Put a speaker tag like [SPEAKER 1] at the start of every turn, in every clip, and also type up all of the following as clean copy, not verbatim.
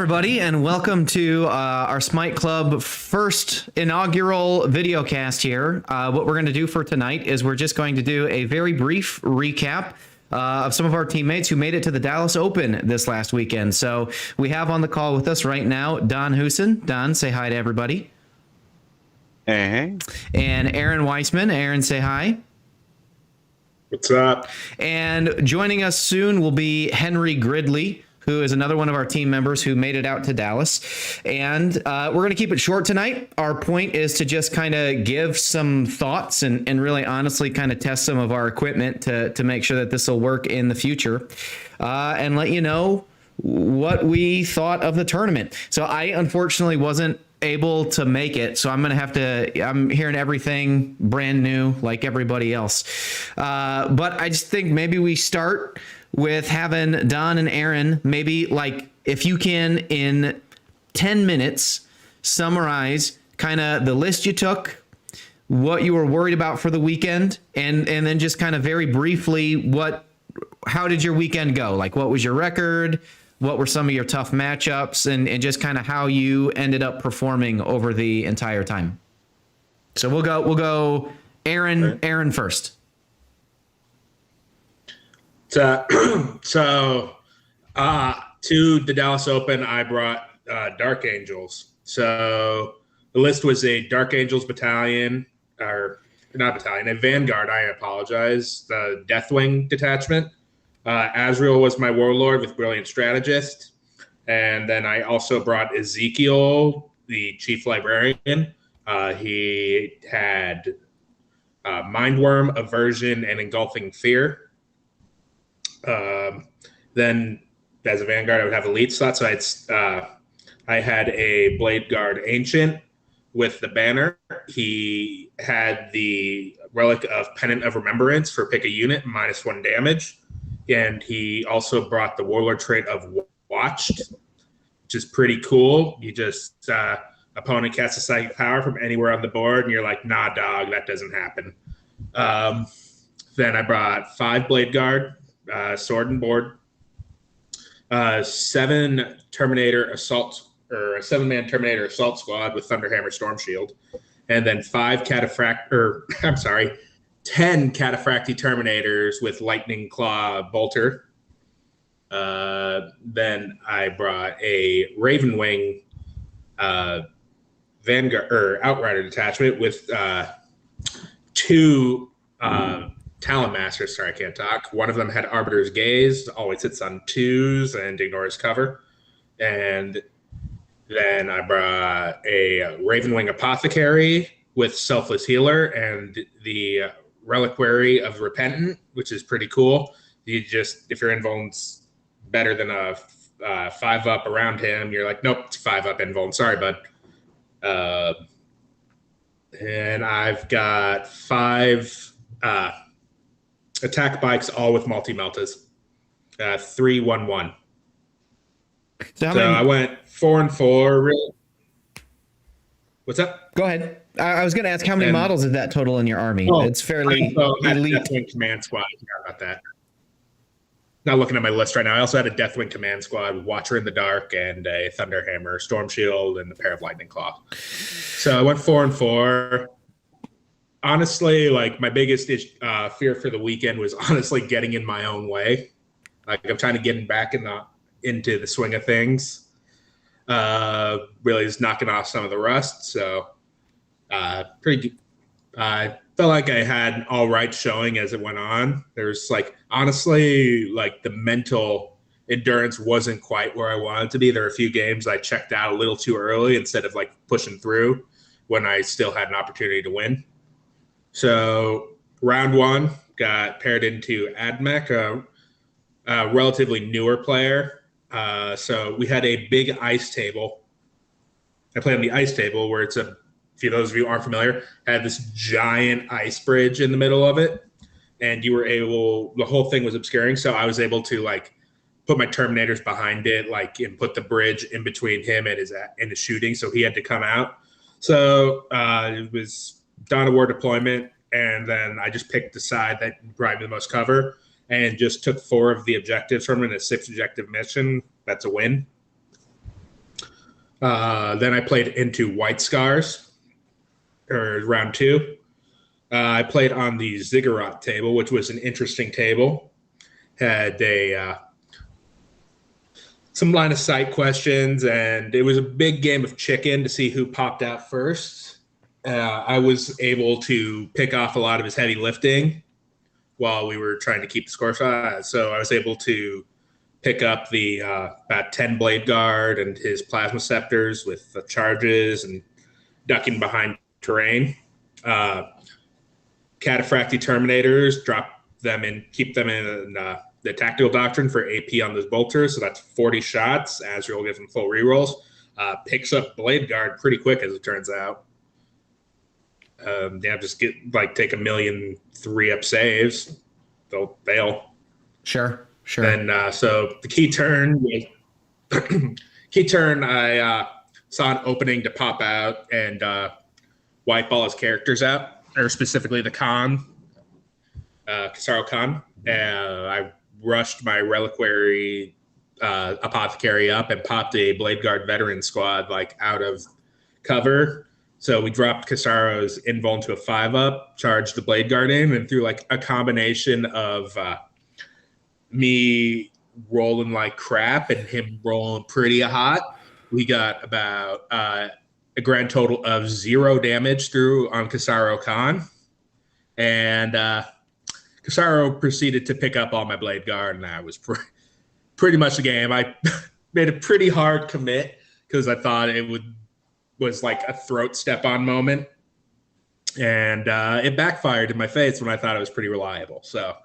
[SPEAKER 1] everybody, and welcome to our Smite Club first inaugural videocast here. What we're going to do for tonight is we're just going to do a very brief recap of some of our teammates who made it to the Dallas Open this last weekend. So we have on the call with us right now Don Hooson. Don, say hi to everybody.
[SPEAKER 2] Hey.
[SPEAKER 1] And Aaron Weismann. Aaron, say hi.
[SPEAKER 3] What's up?
[SPEAKER 1] And joining us soon will be Henry Gridley, who is another one of our team members who made it out to Dallas. And we're going to keep it short tonight. Our point is to just kind of give some thoughts and really honestly kind of test some of our equipment to make sure that this will work in the future and let you know what we thought of the tournament. So I unfortunately wasn't able to make it, so I'm hearing everything brand new like everybody else. But I just think maybe we start with having Don and Aaron, maybe like if you can in 10 minutes summarize kind of the list you took, what you were worried about for the weekend, and then just kind of very briefly how did your weekend go? Like what was your record? What were some of your tough matchups, and just kind of how you ended up performing over the entire time? So we'll go Aaron first.
[SPEAKER 3] To the Dallas Open, I brought Dark Angels. So the list was a Dark Angels battalion, or not battalion, a Vanguard, I apologize, the Deathwing detachment. Azrael was my warlord with Brilliant Strategist. And then I also brought Ezekiel, the chief librarian. He had Mindworm, Aversion, and Engulfing Fear. Then as a Vanguard, I would have elite slot. So I had a Blade Guard Ancient with the banner. He had the Relic of Pennant of Remembrance for pick a unit, -1 damage. And he also brought the Warlord trait of Watched, which is pretty cool. You just, opponent casts a psychic power from anywhere on the board, and you're like, nah, dog, that doesn't happen. Then I brought 5 Blade Guard, sword and board, 7 Terminator Assault, or a 7-man Terminator Assault Squad with Thunderhammer Storm Shield, and then 10 Cataphractii Terminators with Lightning Claw Bolter. Then I brought a Ravenwing Vanguard or Outrider detachment with 2 Talon Masters. Sorry, I can't talk. One of them had Arbiter's Gaze, always hits on 2s and ignores cover. And then I brought a Ravenwing Apothecary with Selfless Healer and the Reliquary of Repentant, which is pretty cool. You just, if your invuln's better than a 5-up around him, you're like, nope, it's 5-up invuln. Sorry, bud. And I've got 5 attack bikes, all with multi-meltas. 3-1-1. So I went 4-4. Really. What's up?
[SPEAKER 1] Go ahead. I was going to ask how many models is that total in your army? It's fairly elite.
[SPEAKER 3] Deathwing Command Squad. I forgot about that. Not looking at my list right now. I also had a Deathwing Command Squad with Watcher in the Dark and a Thunderhammer, Storm Shield, and a pair of Lightning Claw. So I went 4-4. Honestly, like my biggest fear for the weekend was honestly getting in my own way. Like I'm trying to get back into the swing of things. Really just knocking off some of the rust. So pretty. I felt like I had an all right showing as it went on. There's like honestly, like the mental endurance wasn't quite where I wanted to be. There were a few games I checked out a little too early instead of like pushing through when I still had an opportunity to win. So round 1 got paired into Admech, a relatively newer player. So we had a big ice table. I played on the ice table where it's for those of you who aren't familiar, had this giant ice bridge in the middle of it. And the whole thing was obscuring. So I was able to like put my Terminators behind it, like, and put the bridge in between him and his shooting. So he had to come out. So it was Dawn of War deployment. And then I just picked the side that brought me the most cover and just took 4 of the objectives from it in a 6 objective mission. That's a win. Then I played into White Scars, or round 2. I played on the Ziggurat table, which was an interesting table. Had some line of sight questions, and it was a big game of chicken to see who popped out first. I was able to pick off a lot of his heavy lifting while we were trying to keep the score shot. So I was able to pick up the about 10 Blade Guard and his Plasma Scepters with the charges and ducking behind terrain. Cataphracti Terminators, drop them and keep them in the Tactical Doctrine for AP on those bolters. So that's 40 shots. Azrael gives them full rerolls. Picks up Blade Guard pretty quick, as it turns out. Just take 1,000,000 3-up saves. They'll fail.
[SPEAKER 1] Sure.
[SPEAKER 3] And so the key turn, I saw an opening to pop out and wipe all his characters out, or specifically the Khan, Kasaro Khan. I rushed my Reliquary Apothecary up and popped a Blade Guard veteran squad out of cover. So we dropped Kasaro's invuln to a 5-up, charged the Blade Guard in, and through a combination of me rolling like crap and him rolling pretty hot, we got about a grand total of 0 damage through on Kasaro Khan. And Kasaro proceeded to pick up all my Blade Guard, and that was pretty much the game. I made a pretty hard commit because I thought it was like a throat step-on moment. And it backfired in my face when I thought it was pretty reliable. So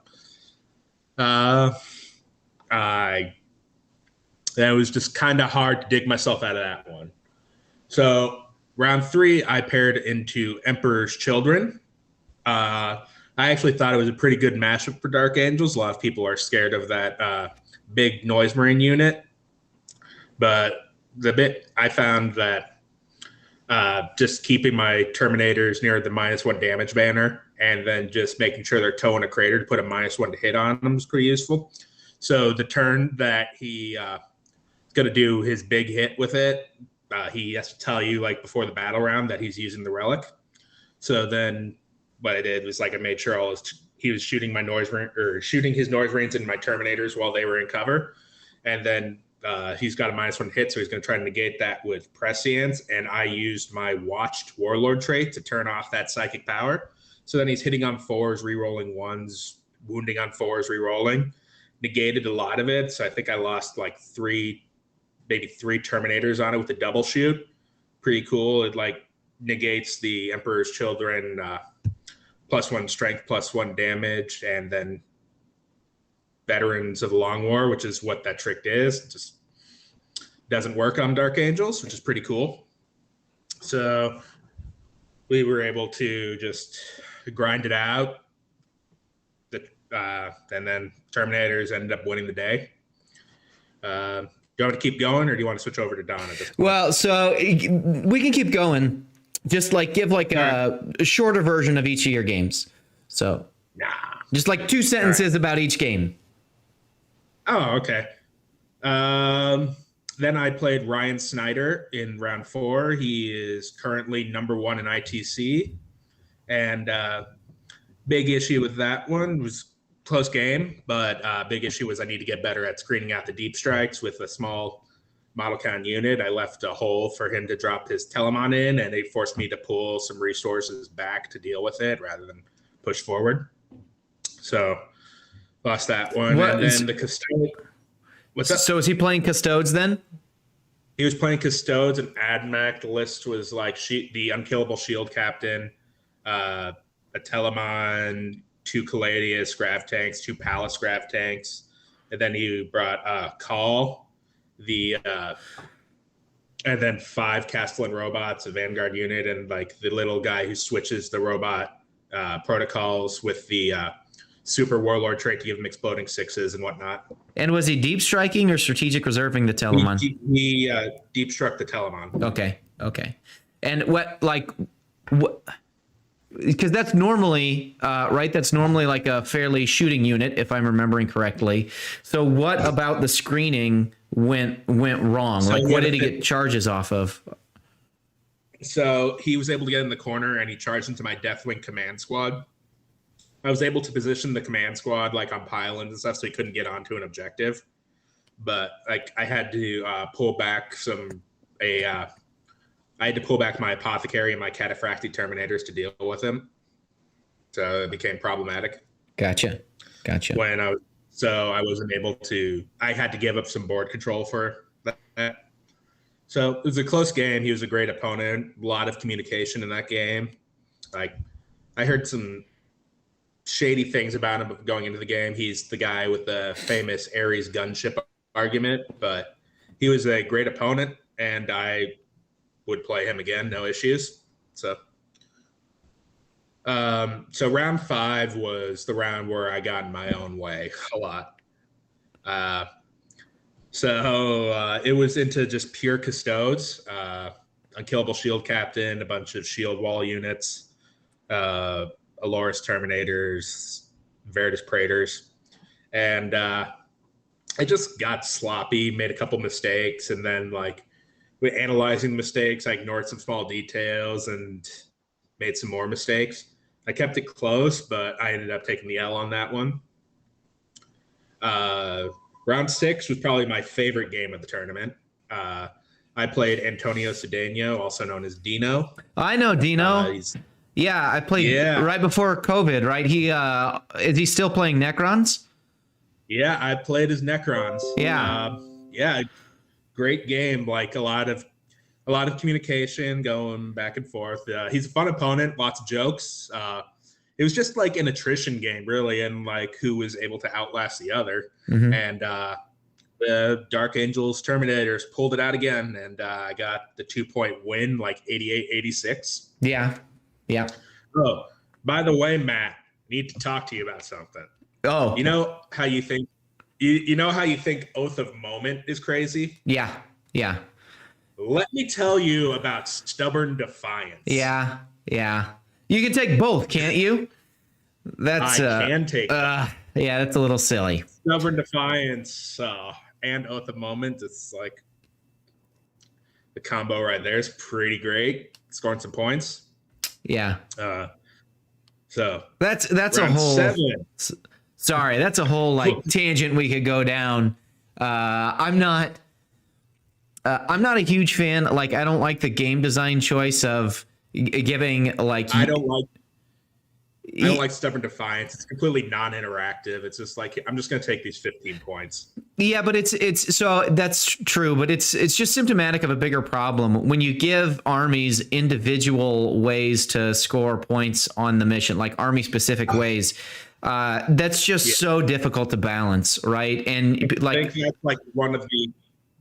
[SPEAKER 3] that was just kind of hard to dig myself out of that one. So round 3, I paired into Emperor's Children. I actually thought it was a pretty good matchup for Dark Angels. A lot of people are scared of that big Noise Marine unit. But the bit I found that just keeping my Terminators near the -1 damage banner and then just making sure they're towing a crater to put a -1 to hit on them is pretty useful. So the turn that he is going to do his big hit with it, he has to tell you before the battle round that he's using the relic. So then what I did was I made sure he was shooting shooting his Noise Marines into my Terminators while they were in cover, and then he's got a -1 hit, so he's going to try to negate that with Prescience, and I used my Watched Warlord trait to turn off that psychic power. So then he's hitting on 4s, re-rolling 1s, wounding on 4s, re-rolling. Negated a lot of it, so I think I lost maybe 3 Terminators on it with a double shoot. Pretty cool. It negates the Emperor's Children +1 strength, +1 damage, and then Veterans of the Long War, which is what that trick is. It just doesn't work on Dark Angels, which is pretty cool. So we were able to just grind it out. And then Terminators ended up winning the day. Do you want to keep going, or do you want to switch over to Don at this point?
[SPEAKER 1] Well, so we can keep going. Just give a shorter version of each of your games. So just 2 sentences about each game.
[SPEAKER 3] Oh, okay. Then I played Ryan Snyder in round 4. He is currently #1 in ITC. And big issue with that one was close game, but big issue was I need to get better at screening out the deep strikes with a small model count unit. I left a hole for him to drop his Telemon in, and it forced me to pull some resources back to deal with it rather than push forward. So lost that one. And then the Custode. What's up?
[SPEAKER 1] So is he playing Custodes then?
[SPEAKER 3] He was playing Custodes, and AdMac. The list was the Unkillable Shield Captain, a Telemon, 2 Caladius Grav Tanks, 2 Palace Grav Tanks, and then he brought Call, and then 5 Castellan robots, a Vanguard unit, and the little guy who switches the robot protocols with the Super Warlord trait to give him exploding 6s and whatnot.
[SPEAKER 1] And was he deep striking or strategic reserving the Telemon?
[SPEAKER 3] He deep struck the Telemon.
[SPEAKER 1] Okay. And what? Because that's normally right. That's normally a fairly shooting unit, if I'm remembering correctly. So what about the screening went wrong?
[SPEAKER 3] So
[SPEAKER 1] Like,
[SPEAKER 3] he
[SPEAKER 1] what
[SPEAKER 3] had
[SPEAKER 1] did he
[SPEAKER 3] a-
[SPEAKER 1] get charges off of?
[SPEAKER 3] So he was able to get in the corner and he charged into my Deathwing command squad. I was able to position the command squad like on pylons and stuff, so he couldn't get onto an objective. But like I had to pull back I had to pull back my apothecary and my cataphractic terminators to deal with him. So it became problematic.
[SPEAKER 1] Gotcha.
[SPEAKER 3] When I wasn't able to. I had to give up some board control for that. So it was a close game. He was a great opponent. A lot of communication in that game. Like I heard some shady things about him going into the game. He's the guy with the famous Ares gunship argument, but he was a great opponent, and I would play him again, no issues. So round 5 was the round where I got in my own way a lot. It was into just pure custodes, unkillable shield captain, a bunch of shield wall units, Aloris Terminators, Veritas Praetors, and I just got sloppy, made a couple mistakes, and then like with analyzing mistakes, I ignored some small details and made some more mistakes. I kept it close, but I ended up taking the L on that one. Round 6 was probably my favorite game of the tournament. I played Antonio Cedeno, also known as Dino.
[SPEAKER 1] I know Dino. Yeah, I played right before COVID, right? Is he still playing Necrons?
[SPEAKER 3] Yeah, I played as Necrons.
[SPEAKER 1] Yeah.
[SPEAKER 3] Great game. Like a lot of communication going back and forth. He's a fun opponent, lots of jokes. It was just like an attrition game, really, and like who was able to outlast the other.
[SPEAKER 1] Mm-hmm.
[SPEAKER 3] And the Dark Angels Terminators pulled it out again, and I got the 2-point win, like 88-86.
[SPEAKER 1] Yeah.
[SPEAKER 3] Oh, by the way, Matt, I need to talk to you about something.
[SPEAKER 1] Oh,
[SPEAKER 3] you know how you think Oath of Moment is crazy?
[SPEAKER 1] Yeah.
[SPEAKER 3] Let me tell you about Stubborn Defiance.
[SPEAKER 1] Yeah. You can take both, can't you?
[SPEAKER 3] I can take
[SPEAKER 1] yeah, that's a little silly.
[SPEAKER 3] Stubborn Defiance and Oath of Moment. It's like the combo right there is pretty great. Scoring some points.
[SPEAKER 1] Yeah.
[SPEAKER 3] So
[SPEAKER 1] that's a whole
[SPEAKER 3] 7.
[SPEAKER 1] Sorry, that's a whole like tangent we could go down. I'm not a huge fan. Like, I don't like the game design choice of giving like.
[SPEAKER 3] I don't like Stubborn Defiance. It's completely non-interactive. It's just like I'm just going to take these 15 points.
[SPEAKER 1] Yeah, but it's so that's true, but it's just symptomatic of a bigger problem when you give armies individual ways to score points on the mission, like army specific ways. That's just so difficult to balance, right? And like,
[SPEAKER 3] I think that's like one of the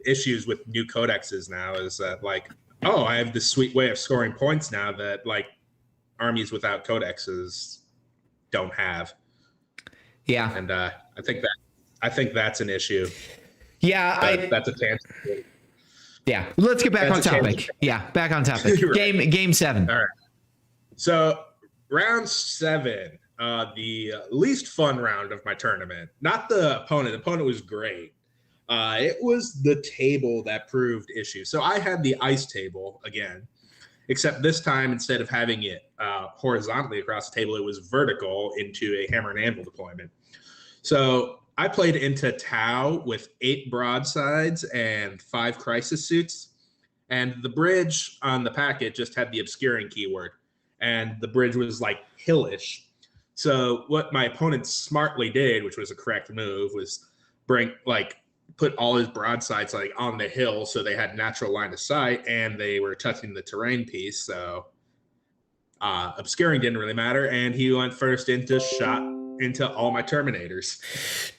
[SPEAKER 3] issues with new codexes now is that like, oh, I have this sweet way of scoring points now that like armies without codexes don't have.
[SPEAKER 1] Yeah,
[SPEAKER 3] and I think that's an issue.
[SPEAKER 1] Yeah,
[SPEAKER 3] that's a tangent.
[SPEAKER 1] Yeah, let's get back on topic. Yeah, back on topic. Right. Game 7.
[SPEAKER 3] All right. So round 7. The least fun round of my tournament. Not the opponent. The opponent was great. It was the table that proved issues. So I had the ice table again, except this time instead of having it horizontally across the table, it was vertical into a hammer and anvil deployment. So I played into Tau with 8 broadsides and 5 crisis suits. And the bridge on the packet just had the obscuring keyword. And the bridge was like hillish. So what my opponent smartly did, which was a correct move, was put all his broadsides like on the hill so they had natural line of sight and they were touching the terrain piece. So obscuring didn't really matter, and he went first into shot into all my Terminators.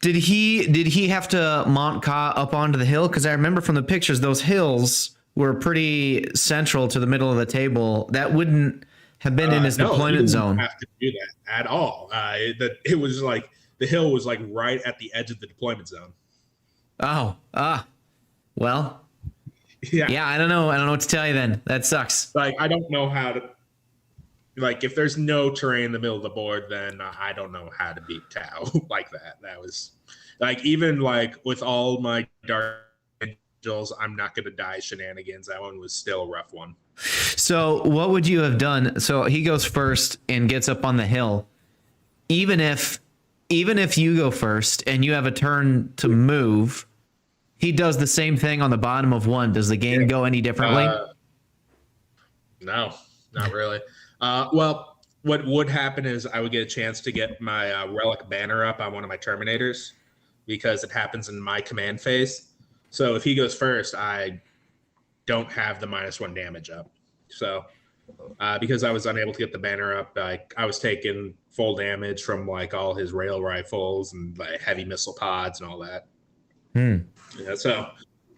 [SPEAKER 1] Did he have to mount Ka up onto the hill? Because I remember from the pictures those hills were pretty central to the middle of the table. That wouldn't have been in his deployment zone.
[SPEAKER 3] Have to do that at all. It was like the hill was like right at the edge of the deployment zone.
[SPEAKER 1] Well, yeah. I don't know what to tell you then. That sucks.
[SPEAKER 3] Like, I don't know how to. Like, if there's no terrain in the middle of the board, then I don't know how to beat Tau like that. That was like, even like with all my Dark Angels, I'm not going to die shenanigans. That one was still a rough one.
[SPEAKER 1] So what would you have done? So he goes first and gets up on the hill. Even if you go first and you have a turn to move, he does the same thing on the bottom of one. Does the game go any differently?
[SPEAKER 3] No, not really. Well, what would happen is I would get a chance to get my relic banner up on one of my Terminators because it happens in my command phase. So if he goes first, I don't have the -1 damage up. So because I was unable to get the banner up, I was taking full damage from like all his rail rifles and like heavy missile pods and all that. Yeah, so I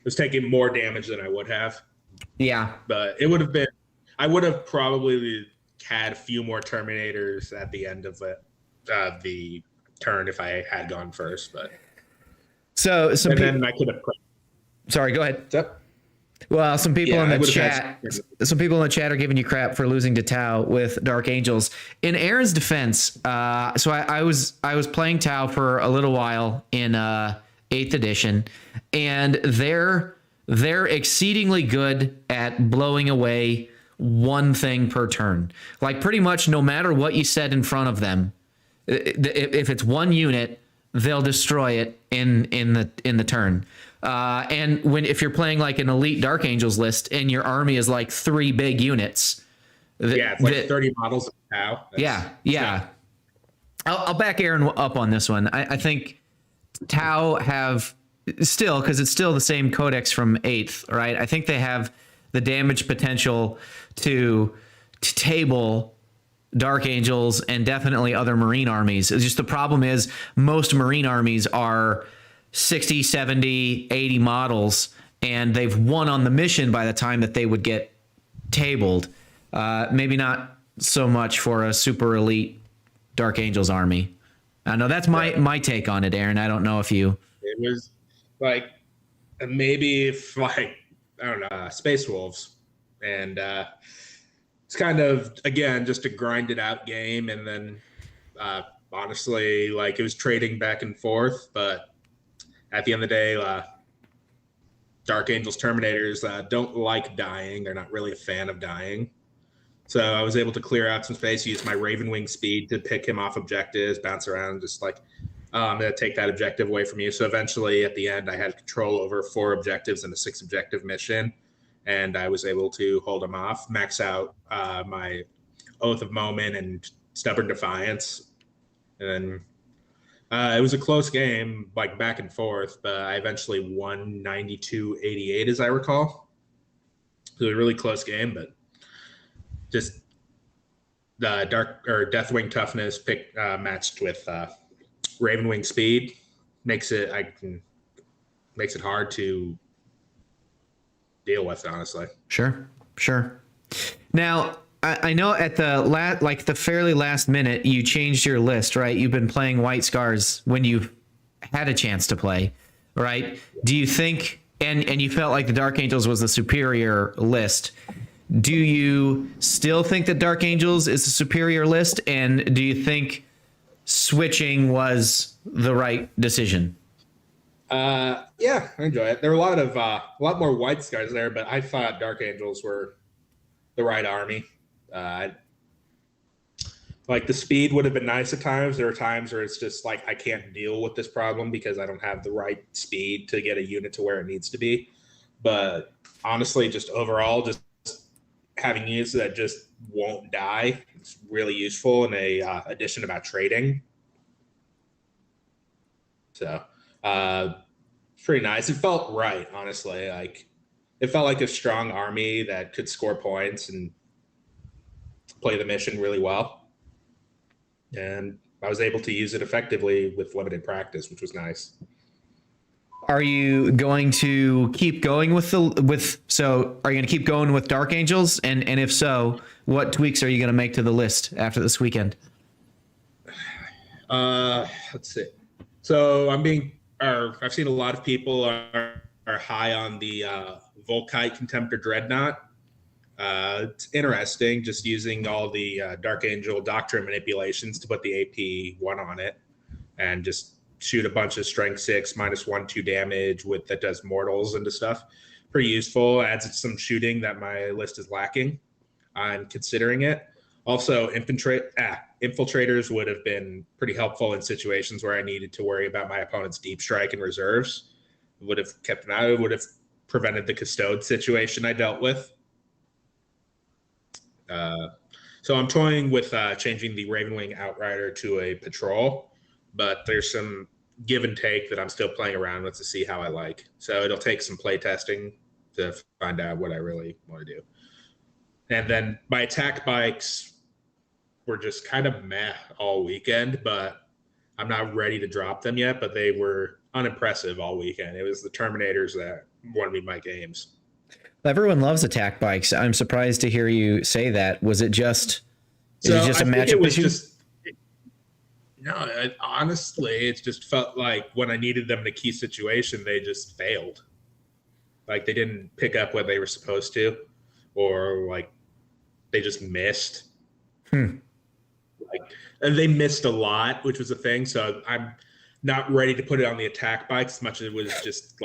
[SPEAKER 3] was taking more damage than I would have.
[SPEAKER 1] Yeah.
[SPEAKER 3] But it would have been, I would have probably had a few more Terminators at the end of the turn if I had gone first. But then I could have.
[SPEAKER 1] Sorry, go ahead.
[SPEAKER 3] What's up?
[SPEAKER 1] Well, some people in the chat are giving you crap for losing to Tau with Dark Angels. In Aaron's defense, so I was playing Tau for a little while in 8th edition, and they're exceedingly good at blowing away one thing per turn. Like pretty much no matter what you set in front of them, if it's one unit, they'll destroy it in the turn. And if you're playing like an elite Dark Angels list and your army is like 3 big units,
[SPEAKER 3] it's like 30 models of Tau.
[SPEAKER 1] Yeah. I'll back Aaron up on this one. I think Tau have still, because it's still the same codex from 8th, right? I think they have the damage potential to table Dark Angels and definitely other Marine armies. It's just the problem is most Marine armies are 60, 70, 80 models, and they've won on the mission by the time that they would get tabled. Maybe not so much for a super elite Dark Angels army. I know that's my take on it, Aaron. I don't know if you...
[SPEAKER 3] It was like maybe if like, I don't know, Space Wolves. And it's kind of, again, just a grinded out game. And then honestly, like it was trading back and forth, but at the end of the day, Dark Angels Terminators don't like dying. They're not really a fan of dying. So I was able to clear out some space, use my Raven Wing speed to pick him off objectives, bounce around, just like, I'm going to take that objective away from you. So eventually at the end, I had control over 4 objectives in a 6 objective mission. And I was able to hold him off, max out my Oath of Moment and Stubborn Defiance. And then it was a close game, like back and forth, but I eventually won 92-88, as I recall. It was a really close game, but just the Deathwing toughness matched with Ravenwing speed makes it hard to deal with, honestly.
[SPEAKER 1] Sure. Now, I know at the fairly last minute, you changed your list, right? You've been playing White Scars when you've had a chance to play, right? Do you think, and you felt like the Dark Angels was the superior list. Do you still think that Dark Angels is the superior list? And do you think switching was the right decision?
[SPEAKER 3] Yeah, I enjoy it. There were a lot more White Scars there, but I thought Dark Angels were the right army. Like the speed would have been nice at times. There are times where it's just like I can't deal with this problem because I don't have the right speed to get a unit to where it needs to be. But honestly, just overall, just having units that just won't die, it's really useful in a addition about trading. So it's pretty nice. It felt right, honestly. Like it felt like a strong army that could score points and play the mission really well. And I was able to use it effectively with limited practice, which was nice.
[SPEAKER 1] Are you going to keep going are you going to keep going with Dark Angels? And if so, what tweaks are you going to make to the list after this weekend?
[SPEAKER 3] Let's see. So I've seen a lot of people are high on the Volkite Contemptor Dreadnought. It's interesting just using all the Dark Angel doctrine manipulations to put the AP1 on it and just shoot a bunch of strength 6 -1/2 damage with that does mortals into stuff. Pretty useful. Adds some shooting that my list is lacking. I'm considering it. Also, infiltrators would have been pretty helpful in situations where I needed to worry about my opponent's deep strike and reserves. It would have kept them out. It would have prevented the custode situation I dealt with. So I'm toying with changing the Ravenwing Outrider to a patrol, but there's some give and take that I'm still playing around with to see how I like. So it'll take some play testing to find out what I really want to do. And then my attack bikes were just kind of meh all weekend, but I'm not ready to drop them yet, but they were unimpressive all weekend. It was the Terminators that won me my games.
[SPEAKER 1] Everyone loves attack bikes. I'm surprised to hear you say that. Was it just a matchup issue?
[SPEAKER 3] Honestly, it just felt like when I needed them in a key situation, they just failed. Like they didn't pick up what they were supposed to, or like they just missed. And they missed a lot, which was a thing. So I'm not ready to put it on the attack bikes as much as it was just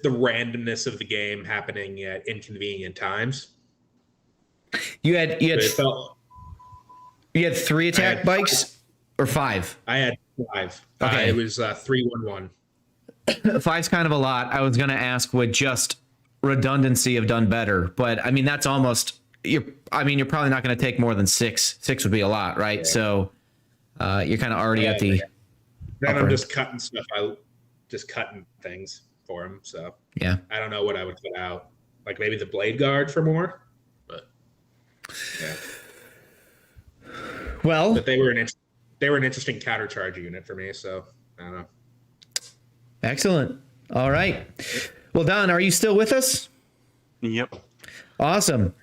[SPEAKER 3] the randomness of the game happening at inconvenient times.
[SPEAKER 1] You had 3 attack bikes or 5?
[SPEAKER 3] I had 5.
[SPEAKER 1] Okay.
[SPEAKER 3] It was 3-1-1.
[SPEAKER 1] 5's kind of a lot. I was going to ask, would just redundancy have done better? But I mean, that's almost you're probably not going to take more than 6. 6 would be a lot, right? Yeah. So you're kind of already at the.
[SPEAKER 3] Then I'm just cutting stuff. Just cutting things for him. So
[SPEAKER 1] yeah,
[SPEAKER 3] I don't know what I would put out. Like maybe the blade guard for more, but yeah.
[SPEAKER 1] Well,
[SPEAKER 3] but they were an interesting counter charge unit for me. So I don't know.
[SPEAKER 1] Excellent. All right. Well, Don, are you still with us?
[SPEAKER 2] Yep.
[SPEAKER 1] Awesome.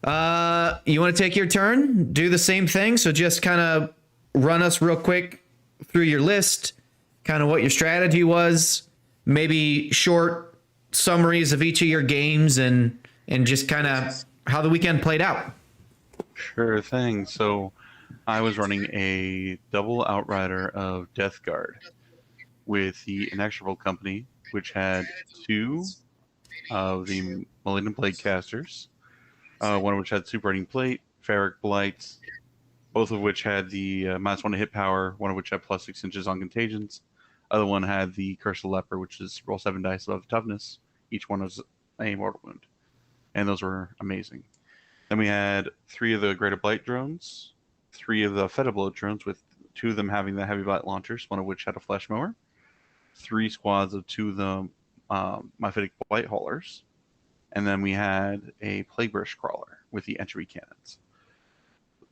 [SPEAKER 1] You want to take your turn? Do the same thing. So just kind of run us real quick through your list, kind of what your strategy was, maybe short summaries of each of your games and just kind of how the weekend played out.
[SPEAKER 2] Sure thing. So I was running a double outrider of Death Guard with the Inexorable Company, which had 2 of the Malignant Blade casters, one of which had Super Rating Plate, Ferric Blight, both of which had the -1 to hit power, one of which had +6 inches on contagions. Other one had the Curse of the Leper, which is roll 7 dice above toughness. Each one was a mortal wound. And those were amazing. Then we had 3 of the Greater Blight drones, 3 of the Fetiblow drones, with 2 of them having the Heavy Blight launchers, one of which had a Flesh Mower, 3 squads of 2 of the Mephitic Blight haulers, and then we had a Plague Burst crawler with the entry cannons.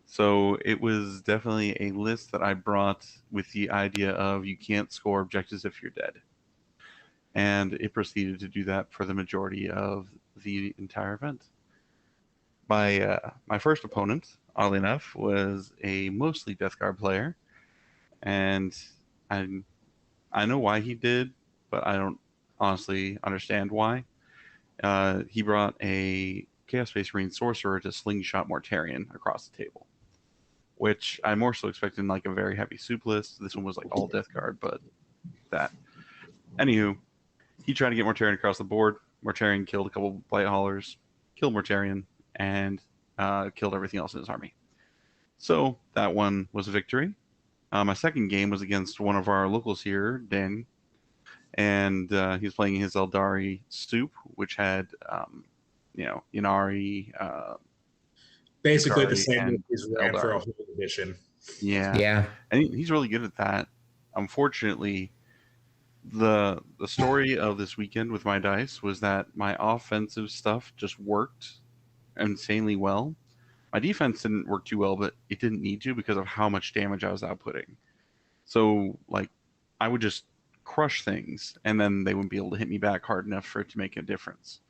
[SPEAKER 2] So it was definitely a list that I brought with the idea of you can't score objectives if you're dead. And it proceeded to do that for the majority of the entire event. My first opponent, oddly enough, was a mostly Death Guard player, and I know why he did, but I don't honestly understand why. He brought a Chaos Space Marine Sorcerer to slingshot Mortarion across the table, which I more so expected like a very heavy soup list. This one was like all Death Guard, but that. Anywho, he tried to get Mortarion across the board. Mortarion killed a couple Blight Haulers, killed Mortarion, and killed everything else in his army. So that one was a victory. My second game was against one of our locals here, Dan, and he was playing his Eldari Soup, which had, Inari.
[SPEAKER 3] Basically the same as he's ran for a whole edition.
[SPEAKER 2] Yeah. And he's really good at that. Unfortunately, the story of this weekend with my dice was that my offensive stuff just worked insanely well. My defense didn't work too well, but it didn't need to because of how much damage I was outputting. So, I would just crush things, and then they wouldn't be able to hit me back hard enough for it to make a difference.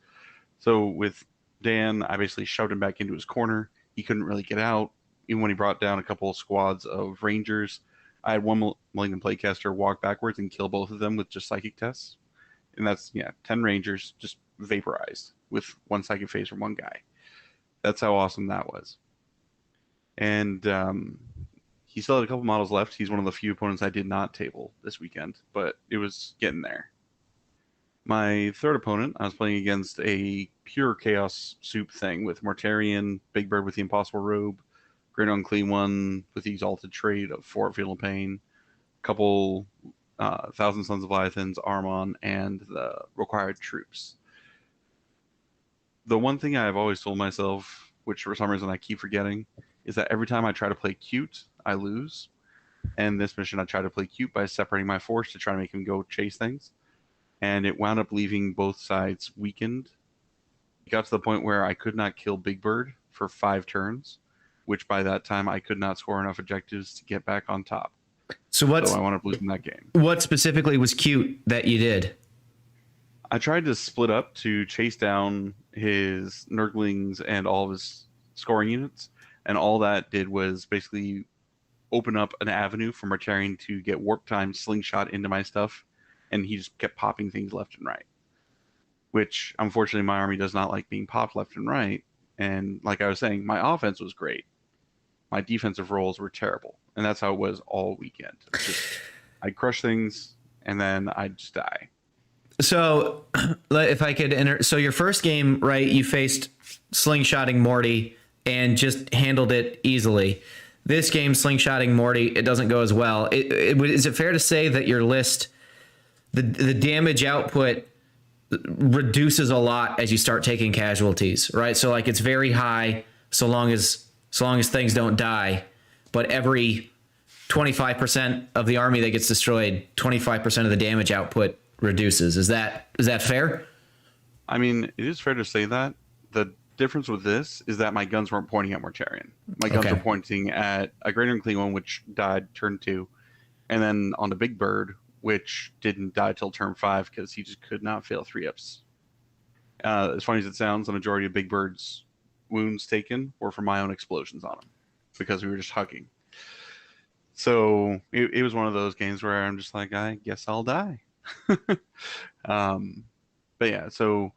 [SPEAKER 2] So with Dan, I basically shoved him back into his corner. He couldn't really get out. Even when he brought down a couple of squads of Rangers, I had one Malignant Playcaster walk backwards and kill both of them with just Psychic tests. And that's, 10 Rangers just vaporized with 1 Psychic phase from 1 guy. That's how awesome that was. And he still had a couple models left. He's one of the few opponents I did not table this weekend, but it was getting there. My third opponent, I was playing against a pure chaos soup thing with Mortarion, Big Bird with the Impossible Robe, Great Unclean One with the Exalted Trait of 4 Fatal Pain, a couple Thousand Sons of Leviathans, Armon, and the required troops. The one thing I've always told myself, which for some reason I keep forgetting, is that every time I try to play cute, I lose. And this mission, I tried to play cute by separating my force to try to make him go chase things. And it wound up leaving both sides weakened. It got to the point where I could not kill Big Bird for 5 turns, which by that time I could not score enough objectives to get back on top. So I wound up losing that game.
[SPEAKER 1] What specifically was cute that you did?
[SPEAKER 2] I tried to split up to chase down his Nurglings and all of his scoring units, and all that did was basically open up an avenue for Mortarion to get warp time slingshot into my stuff, and he just kept popping things left and right, which unfortunately my army does not like being popped left and right. And like I was saying, my offense was great. My defensive rolls were terrible, and that's how it was all weekend. It's just, I'd crush things, and then I'd just die.
[SPEAKER 1] So if I could enter, so your first game, right, you faced slingshotting Morty and just handled it easily. This game, slingshotting Morty, it doesn't go as well. Is it fair to say that your list, the damage output reduces a lot as you start taking casualties, right? So like it's very high so long as things don't die, but every 25% of the army that gets destroyed, 25% of the damage output reduces. Is that fair?
[SPEAKER 2] I mean, it is fair to say that. The difference with this is that my guns weren't pointing at Mortarion. My guns were pointing at a Greater and Clean One, which died turn 2, and then on the Big Bird, which didn't die till turn 5 because he just could not fail 3-ups. As funny as it sounds, the majority of Big Bird's wounds taken were from my own explosions on him because we were just hugging. So it was one of those games where I'm just like, I guess I'll die. But yeah, so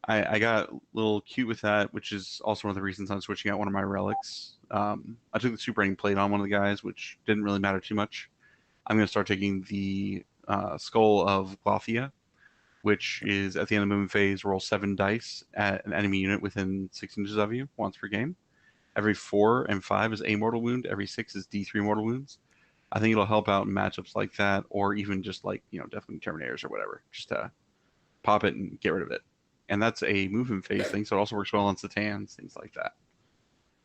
[SPEAKER 2] I got a little cute with that, which is also one of the reasons I'm switching out one of my relics. I took the super rating plate on one of the guys, which didn't really matter too much. I'm going to start taking the Skull of Glothia, which is at the end of the movement phase, roll 7 dice at an enemy unit within 6 inches of you once per game. Every 4 and 5 is a mortal wound. Every 6 is D3 mortal wounds. I think it'll help out in matchups like that, or even just like, definitely Terminators or whatever. Just pop it and get rid of it. And that's a movement phase thing, so it also works well on Satans, things like that.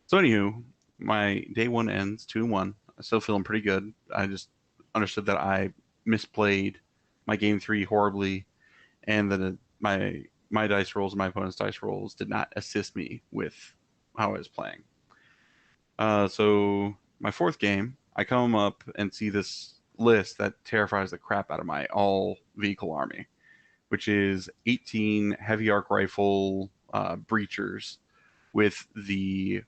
[SPEAKER 2] So anywho, my day 1 ends 2-1. I'm still feeling pretty good. I just understood that I misplayed my game 3 horribly, and that my dice rolls and my opponent's dice rolls did not assist me with how I was playing. So my 4th game, I come up and see this list that terrifies the crap out of my all-vehicle army, which is 18 heavy arc rifle breachers with the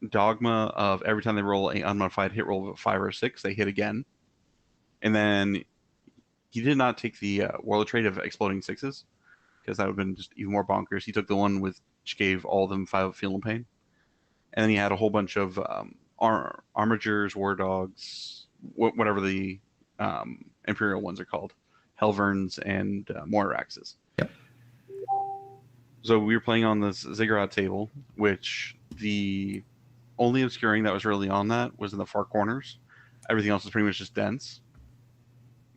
[SPEAKER 2] dogma of every time they roll an unmodified hit roll of a 5 or 6, they hit again. And then he did not take the warlord trait of exploding 6s, because that would have been just even more bonkers. He took the one which gave all of them 5 of Feel and Pain. And then he had a whole bunch of Armigers, War Dogs, whatever the Imperial ones are called, Helverns, and Moiraxes.
[SPEAKER 1] Yep.
[SPEAKER 2] So we were playing on this Ziggurat table, which the only obscuring that was really on that was in the far corners. Everything else was pretty much just dense.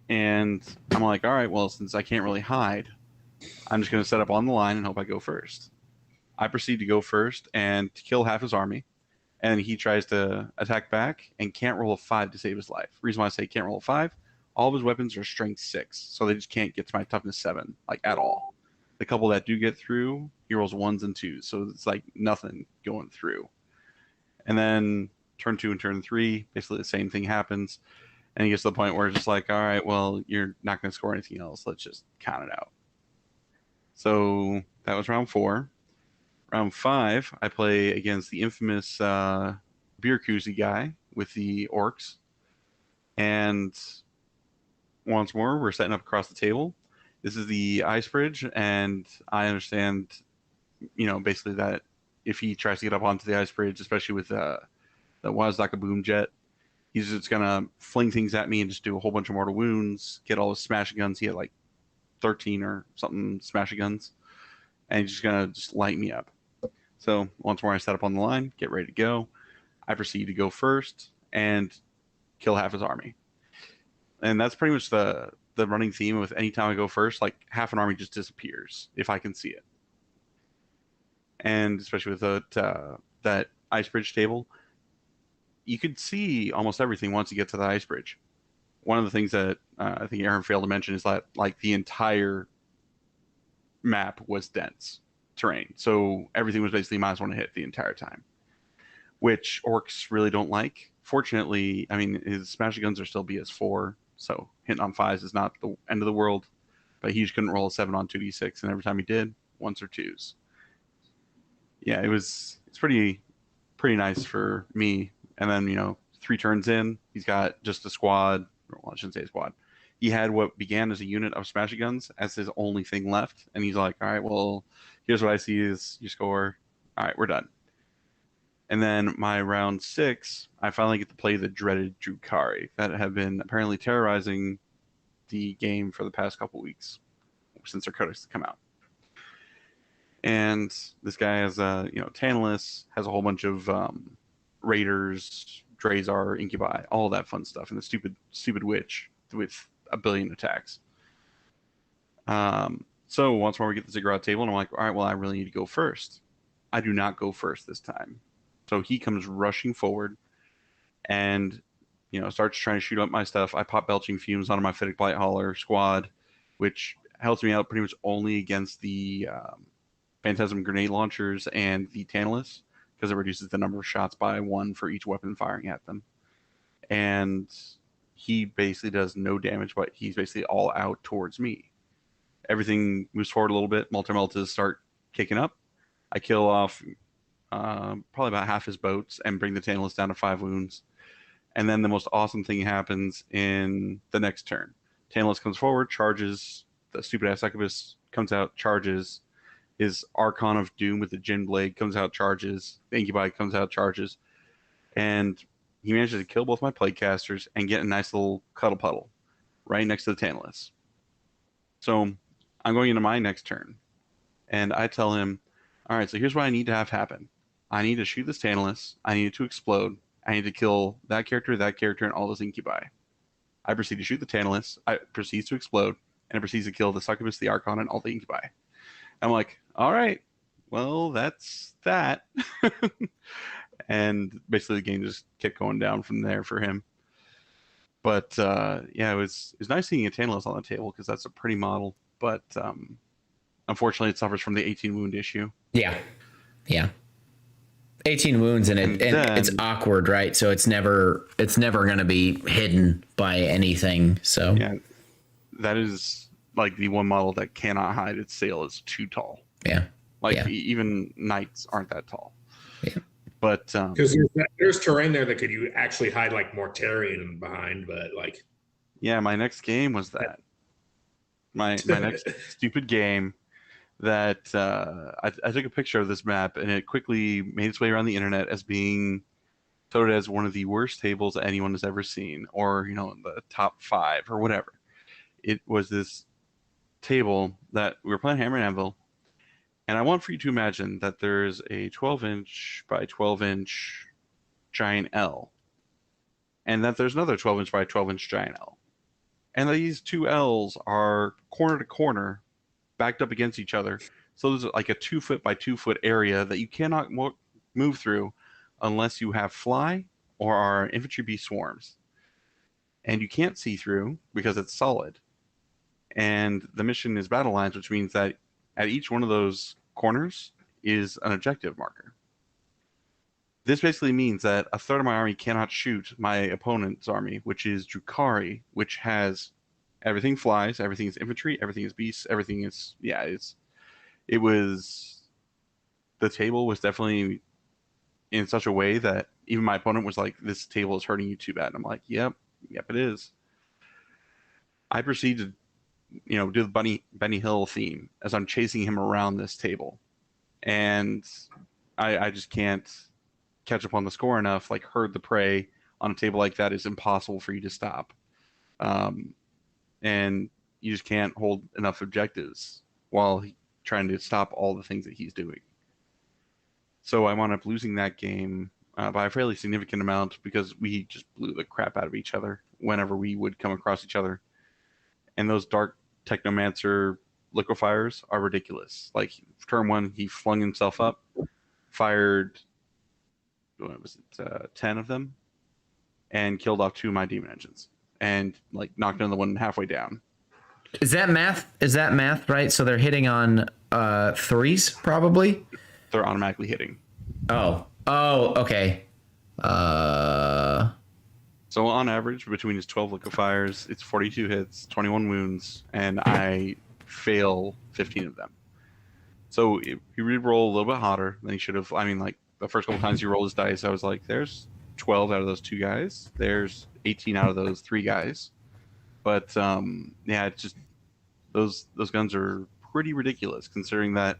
[SPEAKER 2] And I'm like, all right, well, since I can't really hide, I'm just going to set up on the line and hope I go first. I proceed to go first and to kill half his army. And he tries to attack back and can't roll a 5 to save his life. Reason why I say can't roll a 5, all of his weapons are strength 6, so they just can't get to my toughness 7, like at all. The couple that do get through, he rolls 1s and 2s, so it's like nothing going through. And then turn 2 and turn 3, basically the same thing happens. And he gets to the point where it's just like, all right, well, you're not going to score anything else. Let's just count it out. So that was round 4. Round 5, I play against the infamous beer koozie guy with the orcs. And once more, we're setting up across the table. This is the ice bridge, and I understand, basically that if he tries to get up onto the ice bridge, especially with the Wazaka boom jet, He's just gonna fling things at me and just do a whole bunch of mortal wounds, get all his smashing guns. He had like 13 or something smashing guns, and he's just gonna just light me up. So once more I set up on the line, get ready to go. I proceed to go first and kill half his army. And that's pretty much the running theme with any time I go first, like half an army just disappears if I can see it. And especially with that ice bridge table, you could see almost everything once you get to the ice bridge. One of the things that I think Aaron failed to mention is that like the entire map was dense terrain, so everything was basically -1 hit the entire time, which orcs really don't like. Fortunately, I mean, his smashing guns are still BS4, so hitting on 5s is not the end of the world, but he just couldn't roll a 7 on 2d6, and every time he did, 1s or 2s. Yeah, it's pretty nice for me. And then 3 turns in, he's got just a squad. Well, I shouldn't say a squad. He had what began as a unit of smashing guns as his only thing left, and he's like, all right, well, here's what I see is your score. All right, we're done. And then my round 6, I finally get to play the dreaded Drukhari that have been apparently terrorizing the game for the past couple weeks since their codex has come out. And this guy has Tantalus, has a whole bunch of raiders, Drazar, Incubi, all that fun stuff, and the stupid witch with a billion attacks. So once more we get the ziggurat table, and I'm like, all right, well, I really need to go first. I do not go first this time. So he comes rushing forward and starts trying to shoot up my stuff. I pop belching fumes onto my Fittic Blight Hauler squad, which helps me out pretty much only against the Phantasm grenade launchers and the Tantalus, because it reduces the number of shots by 1 for each weapon firing at them. And he basically does no damage, but he's basically all out towards me. Everything moves forward a little bit. Multi-meltas start kicking up. I kill off probably about half his boats and bring the Tantalus down to 5 wounds. And then the most awesome thing happens in the next turn. Tantalus comes forward, charges. The stupid-ass succubus comes out, charges. His Archon of Doom with the Jin Blade comes out, charges. The Incubi comes out, charges. And he manages to kill both my Plaguecasters and get a nice little cuddle puddle right next to the Tantalus. So I'm going into my next turn. And I tell him, all right, so here's what I need to have happen. I need to shoot this Tantalus. I need it to explode. I need to kill that character, and all those Incubi. I proceed to shoot the Tantalus. I proceeds to explode. And it proceeds to kill the Succubus, the Archon, and all the Incubi. I'm like, all right, well, that's that. And basically the game just kept going down from there for him. But yeah, it was nice seeing a Tantalus on the table because that's a pretty model. But unfortunately, it suffers from the 18 wound issue.
[SPEAKER 1] Yeah. 18 wounds and
[SPEAKER 2] then,
[SPEAKER 1] it's awkward, right? So it's never going to be hidden by anything. So
[SPEAKER 2] yeah, that is like the one model that cannot hide its sail is too tall.
[SPEAKER 1] Yeah.
[SPEAKER 2] Even knights aren't that tall.
[SPEAKER 1] Yeah.
[SPEAKER 2] But
[SPEAKER 3] because there's terrain there that could you actually hide like Mortarion behind, but like
[SPEAKER 2] yeah, my next game was that. My next stupid game that I took a picture of this map and it quickly made its way around the internet as being touted as one of the worst tables anyone has ever seen, or in the top 5 or whatever. It was this table that we were playing Hammer and Anvil, and I want for you to imagine that there's a 12-inch by 12-inch giant L, and that there's another 12-inch by 12-inch giant L. And these two L's are corner to corner, backed up against each other. So there's like a 2-foot by 2-foot area that you cannot move through unless you have fly or are infantry beast swarms. And you can't see through because it's solid. And the mission is battle lines, which means that at each one of those corners is an objective marker. This basically means that a third of my army cannot shoot my opponent's army, which is Drukhari, which has everything flies, everything is infantry, everything is beasts, everything is the table was definitely in such a way that even my opponent was like, this table is hurting you too bad. And I'm like, yep, it is. I proceed to do the Benny Hill theme as I'm chasing him around this table. And I just can't catch up on the score enough, like herd the prey, on a table like that is impossible for you to stop. And you just can't hold enough objectives while trying to stop all the things that he's doing. So I wound up losing that game by a fairly significant amount because we just blew the crap out of each other whenever we would come across each other. And those dark technomancer liquefiers are ridiculous. Like turn one, he flung himself up, fired, what was it, 10 of them, and killed off 2 of my demon engines, and like knocked another one halfway down.
[SPEAKER 1] Is that math, right? So they're hitting on 3s, probably?
[SPEAKER 2] They're automatically hitting.
[SPEAKER 1] Oh, okay.
[SPEAKER 2] So on average, between his 12 liquefiers, it's 42 hits, 21 wounds, and I fail 15 of them. So he would roll a little bit hotter than he should have. I mean, like the first couple times he rolled his dice, I was like, there's 12 out of those 2 guys. There's 18 out of those 3 guys. But yeah, it's just those guns are pretty ridiculous considering that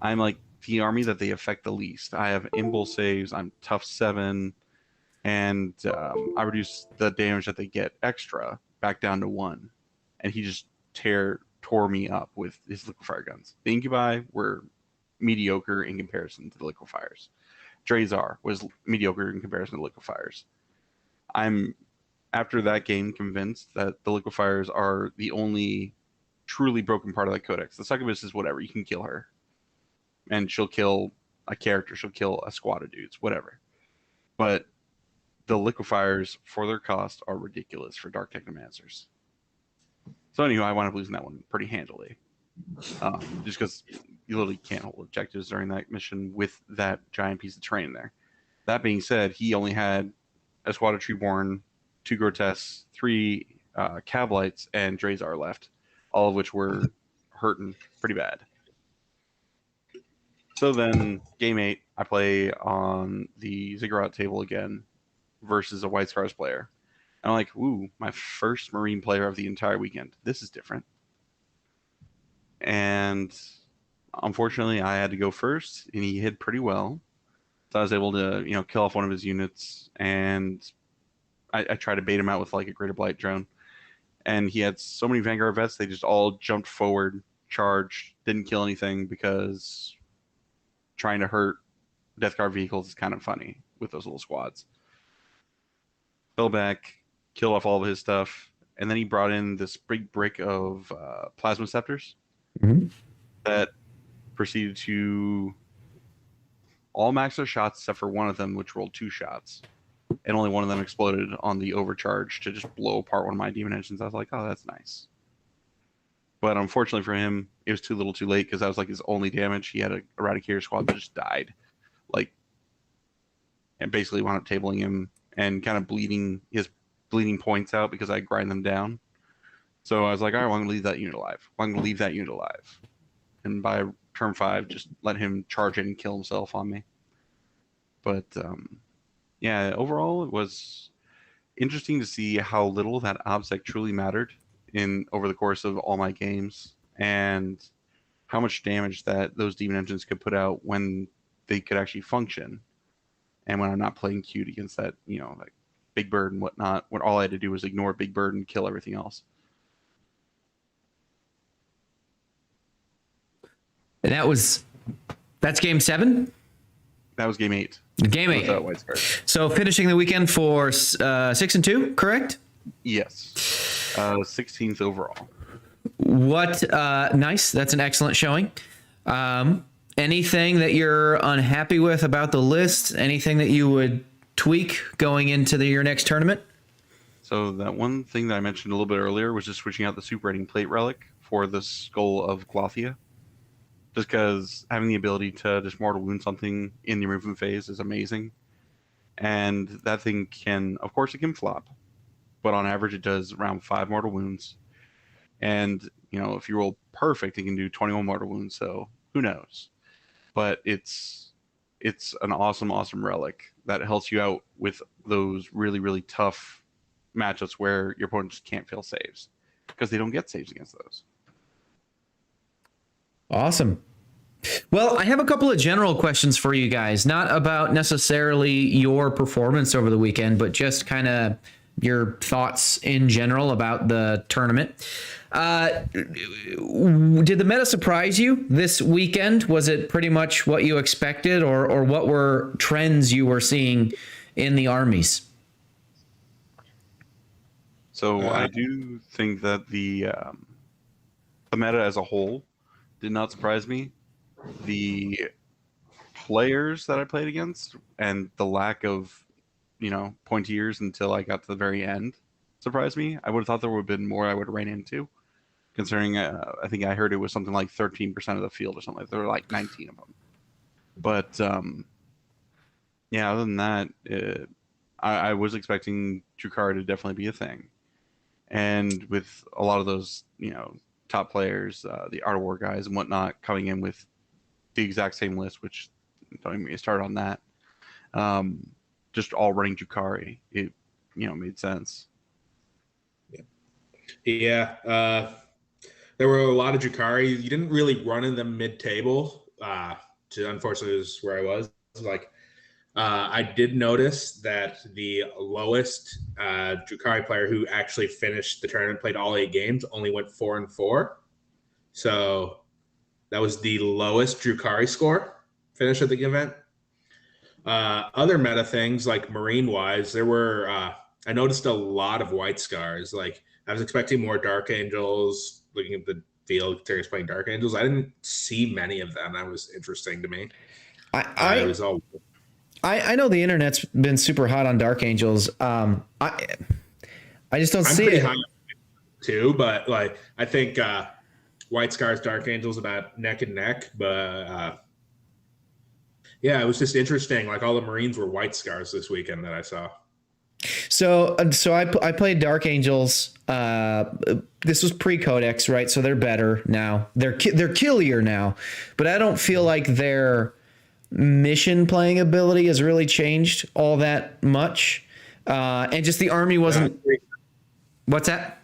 [SPEAKER 2] I'm like the army that they affect the least. I have impulse saves, I'm tough 7, and I reduce the damage that they get extra back down to 1. And he just tore me up with his liquefier guns. The Incubi were mediocre in comparison to the liquefiers. Drazar was mediocre in comparison to liquefiers. I'm, after that game, convinced that the liquefiers are the only truly broken part of that codex. The succubus is whatever. You can kill her. And she'll kill a character. She'll kill a squad of dudes. Whatever. But the liquefiers, for their cost, are ridiculous for Dark Technomancers. So anyway, I wound up losing that one pretty handily. Just because you literally can't hold objectives during that mission with that giant piece of terrain there. That being said, he only had a squad of Treeborn, 2 Grotesques, 3 Cavalites, and Drazar left, all of which were hurting pretty bad. So then, game 8, I play on the Ziggurat table again versus a White Scars player. And I'm like, ooh, my first Marine player of the entire weekend. This is different. And unfortunately, I had to go first, and he hid pretty well. So I was able to, kill off one of his units, and I tried to bait him out with like a Greater Blight drone. And he had so many Vanguard vets, they just all jumped forward, charged, didn't kill anything because trying to hurt Death Guard vehicles is kind of funny with those little squads. Fell back, killed off all of his stuff, and then he brought in this big brick of plasma scepters that proceeded to all max their shots except for one of them, which rolled 2 shots, and only one of them exploded on the overcharge to just blow apart one of my demon engines. I was like, oh, that's nice. But unfortunately for him, it was too little too late because that was like his only damage. He had a Eradicator squad that just died. And basically wound up tabling him and kind of bleeding points out because I grind them down. So I was like, all right, well, I'm going to leave that unit alive. And by turn 5, just let him charge in and kill himself on me. But yeah, overall, it was interesting to see how little that OBSEC truly mattered over the course of all my games, and how much damage that those demon engines could put out when they could actually function, and when I'm not playing cute against that, like Big Bird and whatnot, when all I had to do was ignore Big Bird and kill everything else.
[SPEAKER 1] And that's game 7?
[SPEAKER 2] That was game 8.
[SPEAKER 1] Game 8.
[SPEAKER 2] White Scars.
[SPEAKER 1] So finishing the weekend for 6-2, correct?
[SPEAKER 2] Yes. 16th overall.
[SPEAKER 1] What nice. That's an excellent showing. Anything that you're unhappy with about the list? Anything that you would tweak going into your next tournament?
[SPEAKER 2] So that one thing that I mentioned a little bit earlier was just switching out the Super Rating Plate Relic for the Skull of Glothia. Just because having the ability to just mortal wound something in the movement phase is amazing. And that thing can, of course, it can flop. But on average, it does around 5 mortal wounds. And, if you roll perfect, it can do 21 mortal wounds. So who knows? But it's an awesome, awesome relic that helps you out with those really, really tough matchups where your opponent just can't fail saves because they don't get saves against those.
[SPEAKER 1] Awesome. Well, I have a couple of general questions for you guys, not about necessarily your performance over the weekend, but just kind of your thoughts in general about the tournament. Did the meta surprise you this weekend? Was it pretty much what you expected, or what were trends you were seeing in the armies?
[SPEAKER 2] So I do think that the meta as a whole did not surprise me. The players that I played against and the lack of, pointiers until I got to the very end surprised me. I would have thought there would have been more I would have ran into, considering I think I heard it was something like 13% of the field or something. There were like 19 of them. But yeah, other than that, I was expecting Drukhari to definitely be a thing. And with a lot of those, top players, the Art of War guys and whatnot, coming in with the exact same list, which don't even get me started on that. Just all running Drukhari, it made sense.
[SPEAKER 3] Yeah, there were a lot of Drukhari. You didn't really run in them mid-table. Unfortunately, is where I was. I did notice that the lowest Drukhari player who actually finished the tournament, played all 8 games, only went 4-4. So that was the lowest Drukhari score finish at the event. Other meta things, like Marine-wise, there were I noticed a lot of white scars. Like, I was expecting more Dark Angels. Looking at the field, Terry's playing Dark Angels. I didn't see many of them. That was interesting to me. It was all.
[SPEAKER 1] I know the internet's been super hot on Dark Angels. I just don't see it.
[SPEAKER 3] High too, but like, I think White Scars, Dark Angels about neck and neck. But yeah, it was just interesting. Like, all the Marines were White Scars this weekend that I saw.
[SPEAKER 1] So I played Dark Angels. This was pre-Codex, right? So they're better now. They're killier now, but I don't feel like their mission playing ability has really changed all that much. And just the army wasn't. What's that?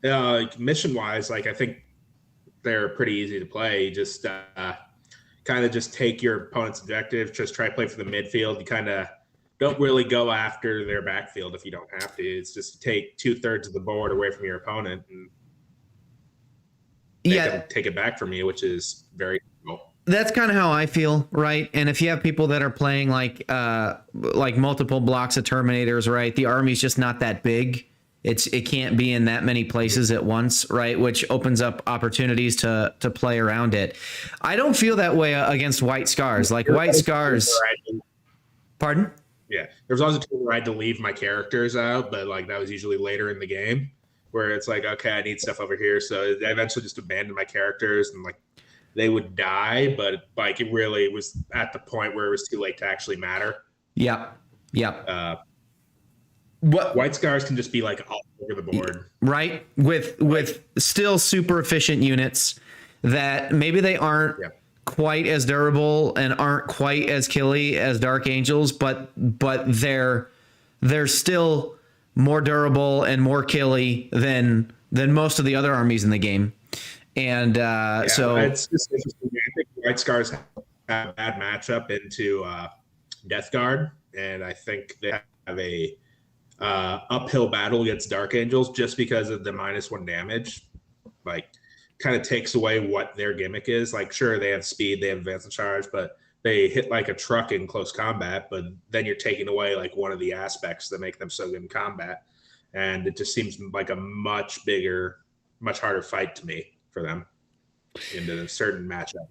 [SPEAKER 3] Yeah, like, mission wise, like, I think they're pretty easy to play. Just kind of just take your opponent's objective, just try to play for the midfield. You kind of don't really go after their backfield if you don't have to. It's just take 2/3 of the board away from your opponent and take it back from you, which is very cool.
[SPEAKER 1] That's kind of how I feel, right? And if you have people that are playing like multiple blocks of Terminators, right? The army's just not that big. It can't be in that many places at once, right? Which opens up opportunities to play around it. I don't feel that way against White Scars. Like, White Scars. Pardon?
[SPEAKER 3] Yeah, there was always a time where I had to leave my characters out, but like, that was usually later in the game, where it's like, okay, I need stuff over here. So I eventually just abandoned my characters, and like, they would die, but like, it really was at the point where it was too late to actually matter.
[SPEAKER 1] Yeah.
[SPEAKER 3] White Scars can just be like all over the board,
[SPEAKER 1] right? With still super efficient units that maybe they aren't quite as durable and aren't quite as killy as Dark Angels, but they're still more durable and more killy than most of the other armies in the game. And so
[SPEAKER 3] it's just interesting. I think White Scars have a bad matchup into Death Guard, and I think they have a uphill battle against Dark Angels just because of the -1 damage. Like, kind of takes away what their gimmick is. Like, sure, they have speed, they have advance and charge, but they hit like a truck in close combat. But then you're taking away like one of the aspects that make them so good in combat, and it just seems like a much bigger, much harder fight to me for them into a certain matchup.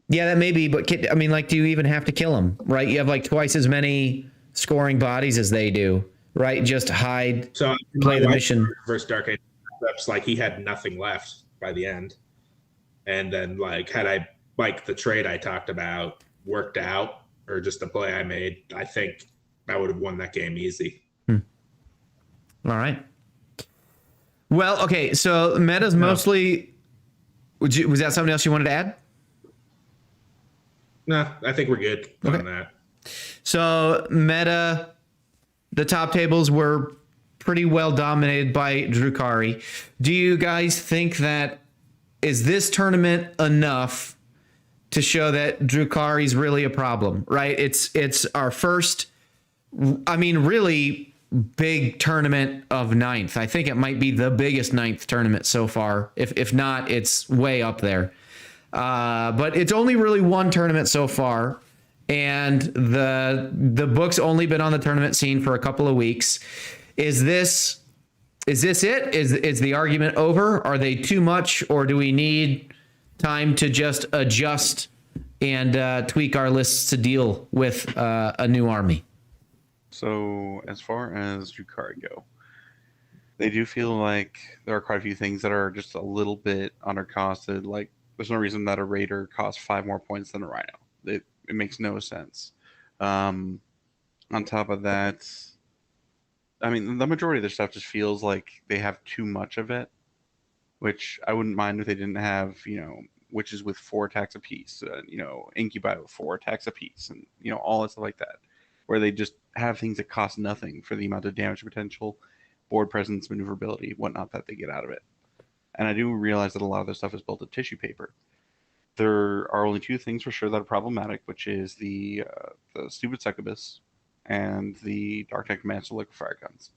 [SPEAKER 1] Yeah, that may be, but I mean, like, do you even have to kill them, right? You have like twice as many scoring bodies as they do, right? Just hide,
[SPEAKER 3] so
[SPEAKER 1] play the mission.
[SPEAKER 3] Versus Dark Angels, like, he had nothing left by the end. And then, like, had I, like, the trade I talked about worked out, or just the play I made, I think I would have won that game easy.
[SPEAKER 1] All right. Well, okay, so meta's mostly... Was that something else you wanted to add?
[SPEAKER 3] No, I think we're good on that. So
[SPEAKER 1] meta, the top tables were pretty well dominated by Drukhari. Do you guys think that is this tournament enough to show that Drukari's really a problem, right? It's our first, I mean, really big tournament of ninth. I think it might be the biggest ninth tournament so far. If not, it's way up there. But it's only really one tournament so far, and the book's only been on the tournament scene for a couple of weeks. Is this it? Is the argument over? Are they too much, or do we need time to just adjust and tweak our lists to deal with a new army?
[SPEAKER 2] So as far as Drukari go, they do feel like there are quite a few things that are just a little bit undercosted. Like, there's no reason that a Raider costs 5 more points than a Rhino. It makes no sense. On top of that, I mean, the majority of their stuff just feels like they have too much of it, which I wouldn't mind if they didn't have, witches with 4 attacks apiece, incubi with 4 attacks apiece, and, all that stuff like that, where they just have things that cost nothing for the amount of damage potential, board presence, maneuverability, whatnot that they get out of it. And I do realize that a lot of their stuff is built of tissue paper. There are only 2 things for sure that are problematic, which is the stupid succubus and the dark necromancer liquefier guns.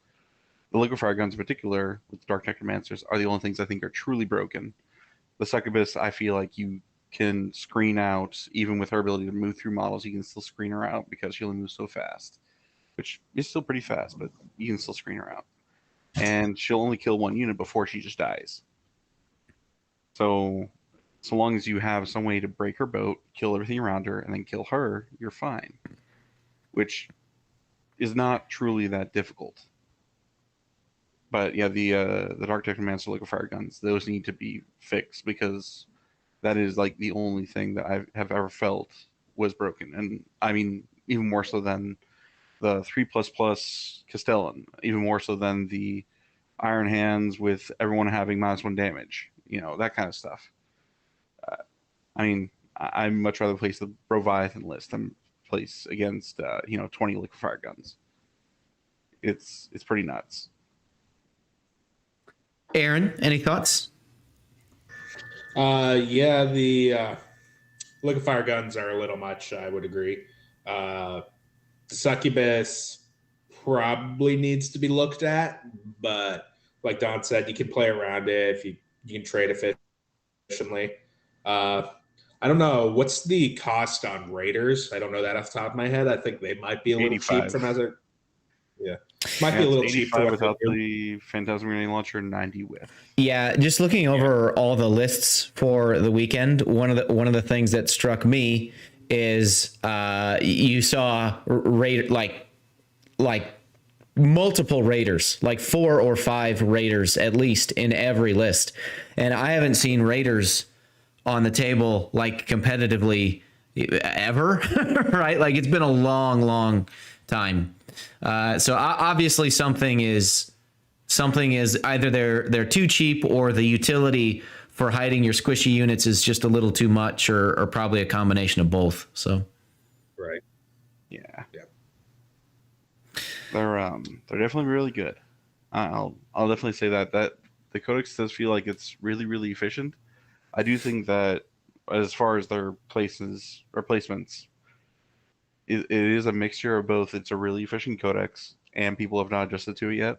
[SPEAKER 2] The liquefier guns in particular, with the dark necromancers, are the only things I think are truly broken. The succubus, I feel like you can screen out, even with her ability to move through models, you can still screen her out because she only moves so fast, which is still pretty fast, but you can still screen her out. And she'll only kill 1 unit before she just dies. So long as you have some way to break her boat, kill everything around her, and then kill her, you're fine. Which is not truly that difficult. But yeah, the Dark Necromancer liquefier guns, those need to be fixed, because that is like the only thing that I have ever felt was broken. And I mean, even more so than the 3++ Castellan, even more so than the Iron Hands with everyone having -1 damage, that kind of stuff. I mean, I'd much rather place the Broviathan list than place against 20 liquefier guns. It's pretty nuts.
[SPEAKER 1] Aaron, any thoughts?
[SPEAKER 3] Yeah, the liquefier guns are a little much, I would agree. The succubus probably needs to be looked at, but like Don said, you can play around it if you can trade efficiently. I don't know, what's the cost on Raiders? I don't know that off the top of my head. I think they might be a little
[SPEAKER 2] 85.
[SPEAKER 3] cheap from as a might be a little cheap for
[SPEAKER 2] without the Phantasm Grenade Launcher, 90 with.
[SPEAKER 1] Yeah, just looking over all the lists for the weekend, one of the things that struck me is you saw like multiple Raiders, like 4 or 5 Raiders at least in every list, and I haven't seen Raiders on the table like competitively ever, right? Like, it's been a long time. So obviously something is either they're too cheap, or the utility for hiding your squishy units is just a little too much, or probably a combination of both. So,
[SPEAKER 3] right.
[SPEAKER 2] Yeah. They're definitely really good. I'll definitely say that the Codex does feel like it's really, really efficient. I do think that as far as their placements, it is a mixture of both. It's a really efficient codex, and people have not adjusted to it yet.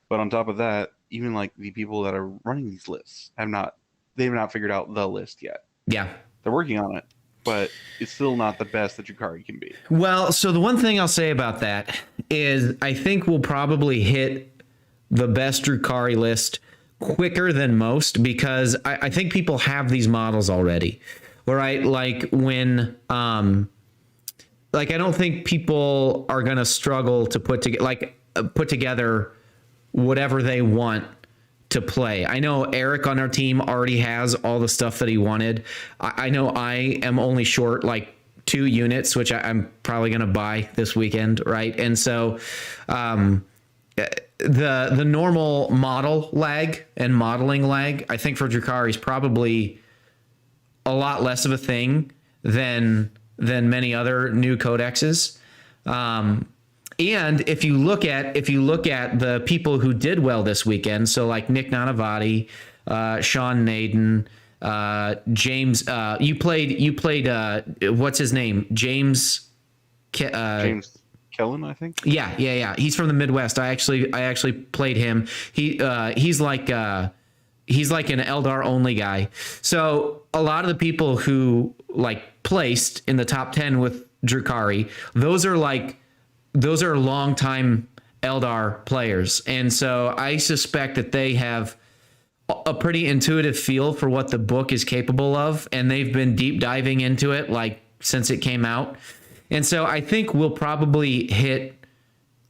[SPEAKER 2] But on top of that, even like the people that are running these lists they've not figured out the list yet.
[SPEAKER 1] Yeah,
[SPEAKER 2] they're working on it, but it's still not the best that Drukari can be.
[SPEAKER 1] Well, so the one thing I'll say about that is I think we'll probably hit the best Drukari list quicker than most, because I think people have these models already, right? Like when I don't think people are going to struggle to put together whatever they want to play. I know Eric on our team already has all the stuff that he wanted. I know I am only short like 2 units, which I'm probably going to buy this weekend, right? And so the normal model lag and modeling lag, I think for Drukari is probably a lot less of a thing than many other new codexes. And if you look at the people who did well this weekend, so like Nick Nanavati, Sean Naden, James, you played what's his name? James
[SPEAKER 2] Kellen, I think.
[SPEAKER 1] Yeah. He's from the Midwest. I actually played him. He's like an Eldar only guy. So a lot of the people who like placed in the top 10 with Drukhari, those are longtime Eldar players. And so I suspect that they have a pretty intuitive feel for what the book is capable of, and they've been deep diving into it like since it came out. And so I think we'll probably hit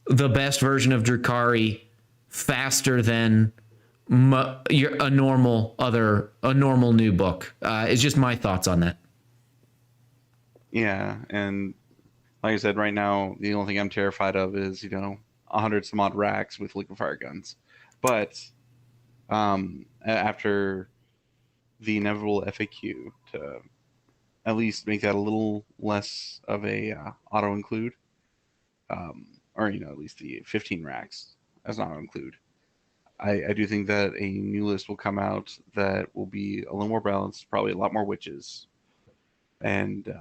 [SPEAKER 1] the best version of Drukhari faster than a normal new book. It's just my thoughts on that.
[SPEAKER 2] Yeah, and like I said, right now the only thing I'm terrified of is 100 some odd racks with liquid-fire guns. But after the inevitable FAQ to at least make that a little less of a auto include, or at least the 15 racks as an auto include. I do think that a new list will come out that will be a little more balanced, probably a lot more witches, and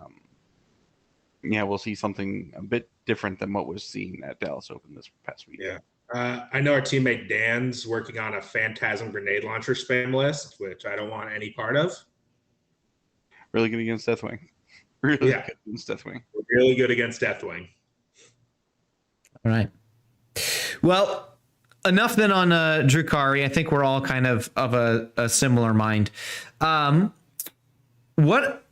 [SPEAKER 2] we'll see something a bit different than what was seen at Dallas Open this past week.
[SPEAKER 3] Yeah. I know our teammate Dan's working on a Phantasm grenade launcher spam list, which I don't want any part of.
[SPEAKER 2] Really good against Deathwing. Really good against Deathwing.
[SPEAKER 3] Really good against Deathwing.
[SPEAKER 1] All right. Well, enough then on Drukhari. I think we're all kind of a similar mind. What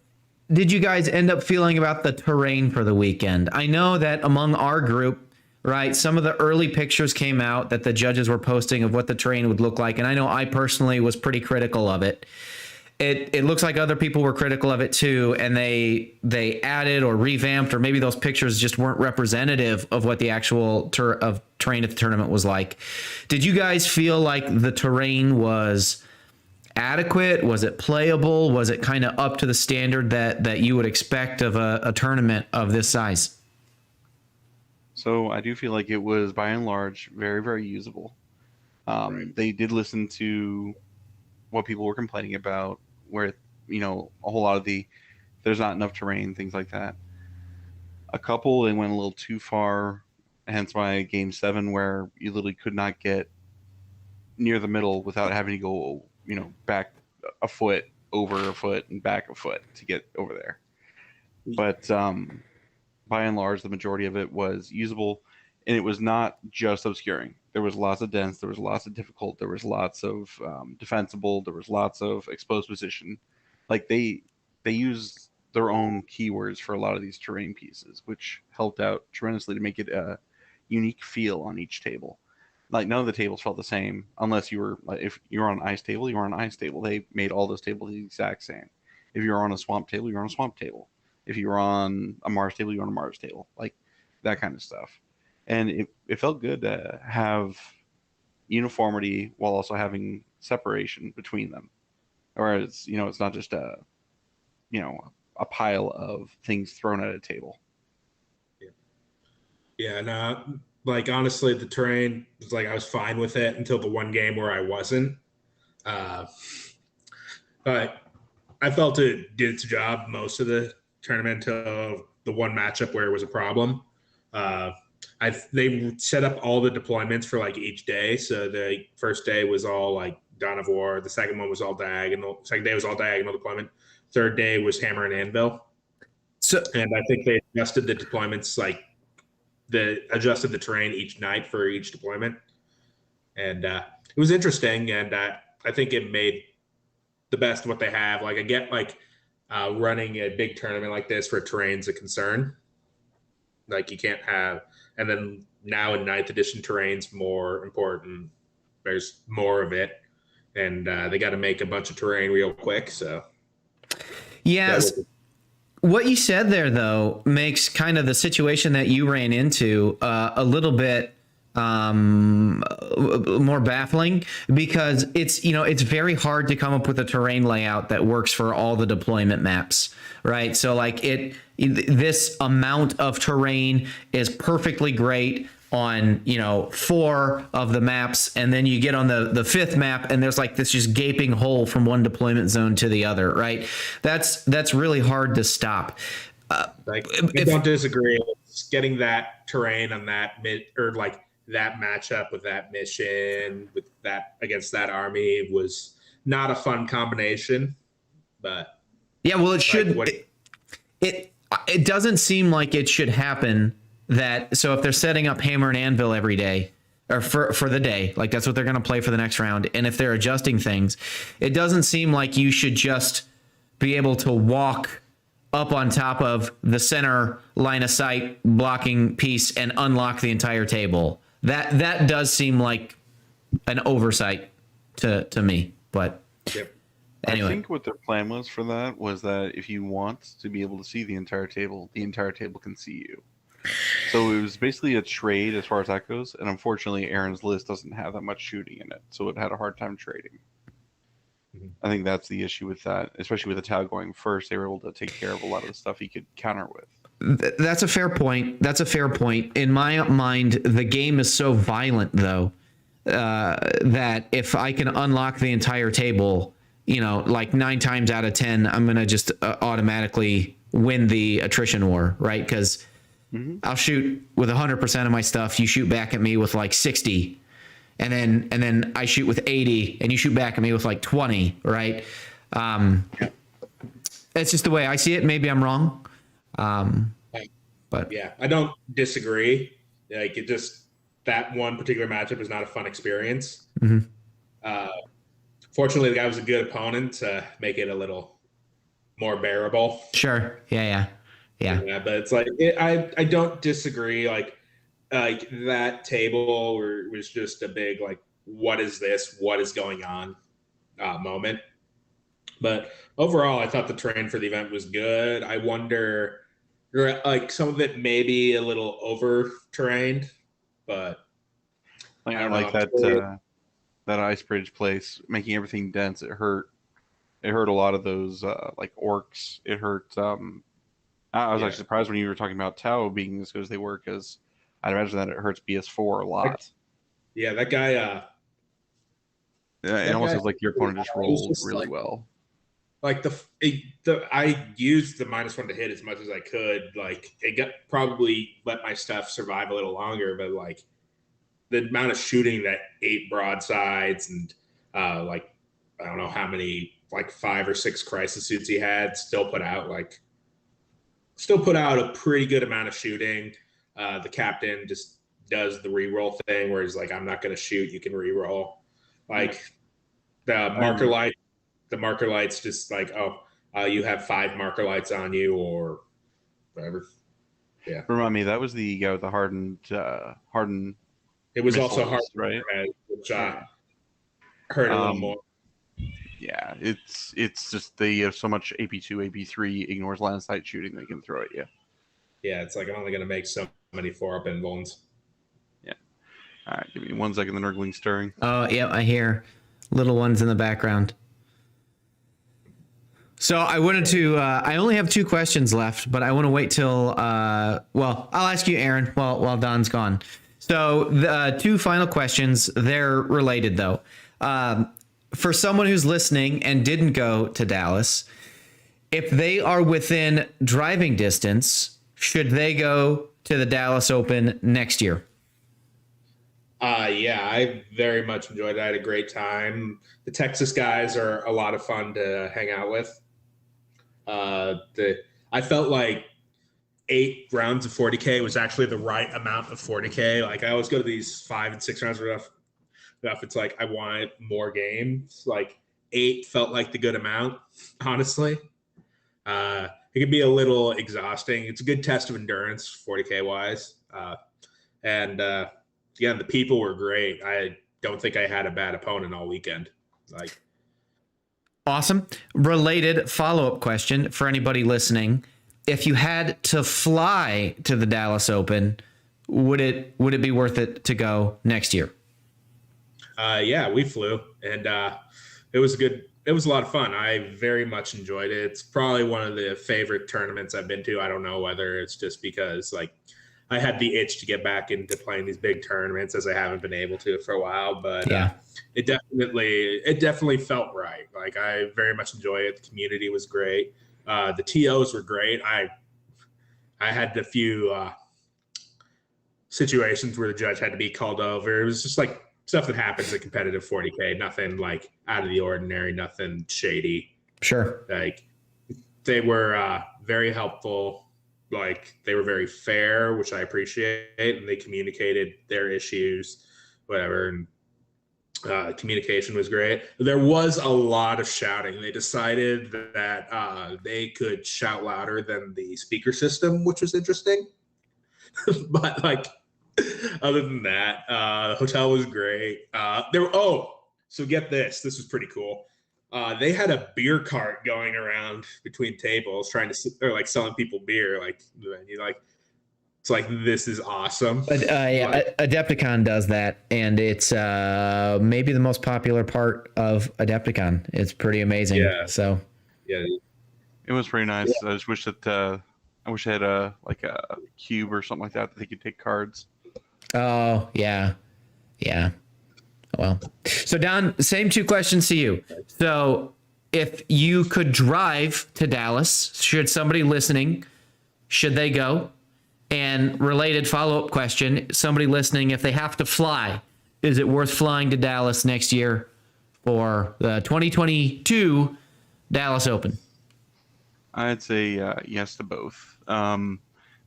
[SPEAKER 1] did you guys end up feeling about the terrain for the weekend? I know that among our group, right, some of the early pictures came out that the judges were posting of what the terrain would look like. And I know I personally was pretty critical of it. It looks like other people were critical of it too, and they added or revamped, or maybe those pictures just weren't representative of what the actual terrain at the tournament was like. Did you guys feel like the terrain was adequate? Was it playable? Was it kind of up to the standard that you would expect of a tournament of this size?
[SPEAKER 2] So I do feel like it was by and large very, very usable. They did listen to what people were complaining about, where a whole lot of there's not enough terrain, things like that. A couple, they went a little too far, hence why game 7, where you literally could not get near the middle without having to go back a foot, over a foot, and back a foot to get over there. But by and large, the majority of it was usable, and it was not just obscuring. There was lots of dense, there was lots of difficult, there was lots of defensible, there was lots of exposed position. Like they used their own keywords for a lot of these terrain pieces, which helped out tremendously to make it a unique feel on each table. Like none of the tables felt the same, unless if you were on an ice table, you were on an ice table. They made all those tables the exact same. If you were on a swamp table, you were on a swamp table. If you were on a Mars table, you were on a Mars table. Like that kind of stuff. And it felt good to have uniformity while also having separation between them. Whereas, it's not just a pile of things thrown at a table.
[SPEAKER 3] Yeah, no, like honestly, the terrain was like I was fine with it until the one game where I wasn't. But I felt it did its job most of the tournament until the one matchup where it was a problem. They set up all the deployments for like each day. So the first day was all like Dawn of War. The second one was all diagonal. Second day was all diagonal deployment. Third day was Hammer and Anvil. And I think they adjusted the deployments, adjusted the terrain each night for each deployment. And it was interesting. And I think it made the best of what they have. Like I get running a big tournament like this for terrain's a concern. Like you can't have, and then now in 9th edition terrain's more important. There's more of it, and they got to make a bunch of terrain real quick. So,
[SPEAKER 1] yes, what you said there though makes kind of the situation that you ran into a little bit more baffling, because it's very hard to come up with a terrain layout that works for all the deployment maps, right? So like this amount of terrain is perfectly great on, 4 of the maps, and then you get on the 5th map and there's like this just gaping hole from one deployment zone to the other, right? That's really hard to stop.
[SPEAKER 3] I don't disagree. It's getting that terrain on that that matchup with that mission with that against that army was not a fun combination. But
[SPEAKER 1] yeah, well, it should. It doesn't seem like it should happen. So if they're setting up Hammer and Anvil every day, or for the day, like that's what they're going to play for the next round, and if they're adjusting things, it doesn't seem like you should just be able to walk up on top of the center line of sight blocking piece and unlock the entire table. That does seem like an oversight to me. But anyway.
[SPEAKER 2] I think what their plan was for that was that if you want to be able to see the entire table can see you. So it was basically a trade as far as that goes, and unfortunately Aaron's list doesn't have that much shooting in it, so it had a hard time trading. I think that's the issue with that, especially with the Tau going first. They were able to take care of a lot of the stuff he could counter with.
[SPEAKER 1] That's a fair point. In my mind, the game is so violent, though, that if I can unlock the entire table, like 9 times out of 10, I'm going to just automatically win the attrition war, right? Because I'll shoot with 100% of my stuff. You shoot back at me with like 60. And then I shoot with 80 and you shoot back at me with like 20, right? It's just the way I see it. Maybe I'm wrong. But
[SPEAKER 3] yeah, I don't disagree. Like that one particular matchup is not a fun experience. Fortunately, the guy was a good opponent to make it a little more bearable.
[SPEAKER 1] Sure. Yeah.
[SPEAKER 3] But it's like, I don't disagree. Like that table was just a big like, what is this? What is going on? Moment. But overall, I thought the terrain for the event was good. I wonder, like some of it may be a little over terrained, but
[SPEAKER 2] I like that that ice bridge place, making everything dense. It hurt a lot of those like orcs. It hurt. I was actually surprised when you were talking about Tau being as good as they were, because I'd imagine that it hurts BS4 a lot.
[SPEAKER 3] Yeah, that guy.
[SPEAKER 2] It almost feels like your opponent just rolled really well.
[SPEAKER 3] Like I used the -1 to hit as much as I could. Like it probably let my stuff survive a little longer, but like the amount of shooting that 8 broadsides and like I don't know how many, like 5 or 6 crisis suits he had, still put out a pretty good amount of shooting. The captain just does the reroll thing where he's like, I'm not going to shoot, you can reroll. Like the marker lights just like, you have 5 marker lights on you or whatever. Yeah.
[SPEAKER 2] Remind me, that was the guy with the hardened.
[SPEAKER 3] It was
[SPEAKER 2] missiles,
[SPEAKER 3] also hard,
[SPEAKER 2] right?
[SPEAKER 3] Which hurt a little more.
[SPEAKER 2] Yeah, it's just they have so much AP2, AP3 ignores line of sight shooting they can throw at you.
[SPEAKER 3] Yeah, it's like I'm only going to make so many 4-up invulns.
[SPEAKER 2] Yeah. All right, give me 1 second. The Nurgling stirring.
[SPEAKER 1] Oh, yeah, I hear little ones in the background. So I wanted to. I only have 2 questions left, but I want to wait till. Well, I'll ask you, Aaron, while Don's gone. So the 2 final questions. They're related though. For someone who's listening and didn't go to Dallas, if they are within driving distance, should they go to the Dallas Open next year?
[SPEAKER 3] Yeah, I very much enjoyed it. I had a great time. The Texas guys are a lot of fun to hang out with. I felt like 8 rounds of 40K was actually the right amount of 40K. Like I always go to these 5 and 6 rounds of stuff. It's like I wanted more games. Like 8 felt like the good amount, honestly. It could be a little exhausting. It's a good test of endurance, 40K wise. Yeah, the people were great. I don't think I had a bad opponent all weekend. Like,
[SPEAKER 1] awesome. Related follow-up question for anybody listening: if you had to fly to the Dallas Open, would it be worth it to go next year?
[SPEAKER 3] Yeah, we flew, and it was good. It was a lot of fun. I very much enjoyed it. It's probably one of the favorite tournaments I've been to. I don't know whether it's just because like I had the itch to get back into playing these big tournaments, as I haven't been able to for a while. But it definitely felt right. Like, I very much enjoy it. The community was great. The TOs were great. I had a few situations where the judge had to be called over. It was just like stuff that happens in competitive 40K. Nothing like out of the ordinary. Nothing shady.
[SPEAKER 1] Sure.
[SPEAKER 3] Like, they were very helpful. Like, they were very fair, which I appreciate, and they communicated their issues, whatever. And communication was great. There was a lot of shouting. They decided that they could shout louder than the speaker system, which was interesting. But like, other than that, the hotel was great. So get this. This was pretty cool. They had a beer cart going around between tables trying to, or like selling people beer. Like, it's like, this is awesome.
[SPEAKER 1] Adepticon does that, and it's maybe the most popular part of Adepticon. It's pretty amazing.
[SPEAKER 3] Yeah.
[SPEAKER 1] So
[SPEAKER 3] yeah,
[SPEAKER 2] it was pretty nice.
[SPEAKER 3] Yeah.
[SPEAKER 2] I just wish that I had a cube or something like that they could take cards.
[SPEAKER 1] Oh yeah. Well, so Don, same 2 questions to you. So if you could drive to Dallas, should somebody listening, should they go? And related follow-up question, somebody listening, if they have to fly, is it worth flying to Dallas next year for the 2022 Dallas Open?
[SPEAKER 2] I'd say yes to both.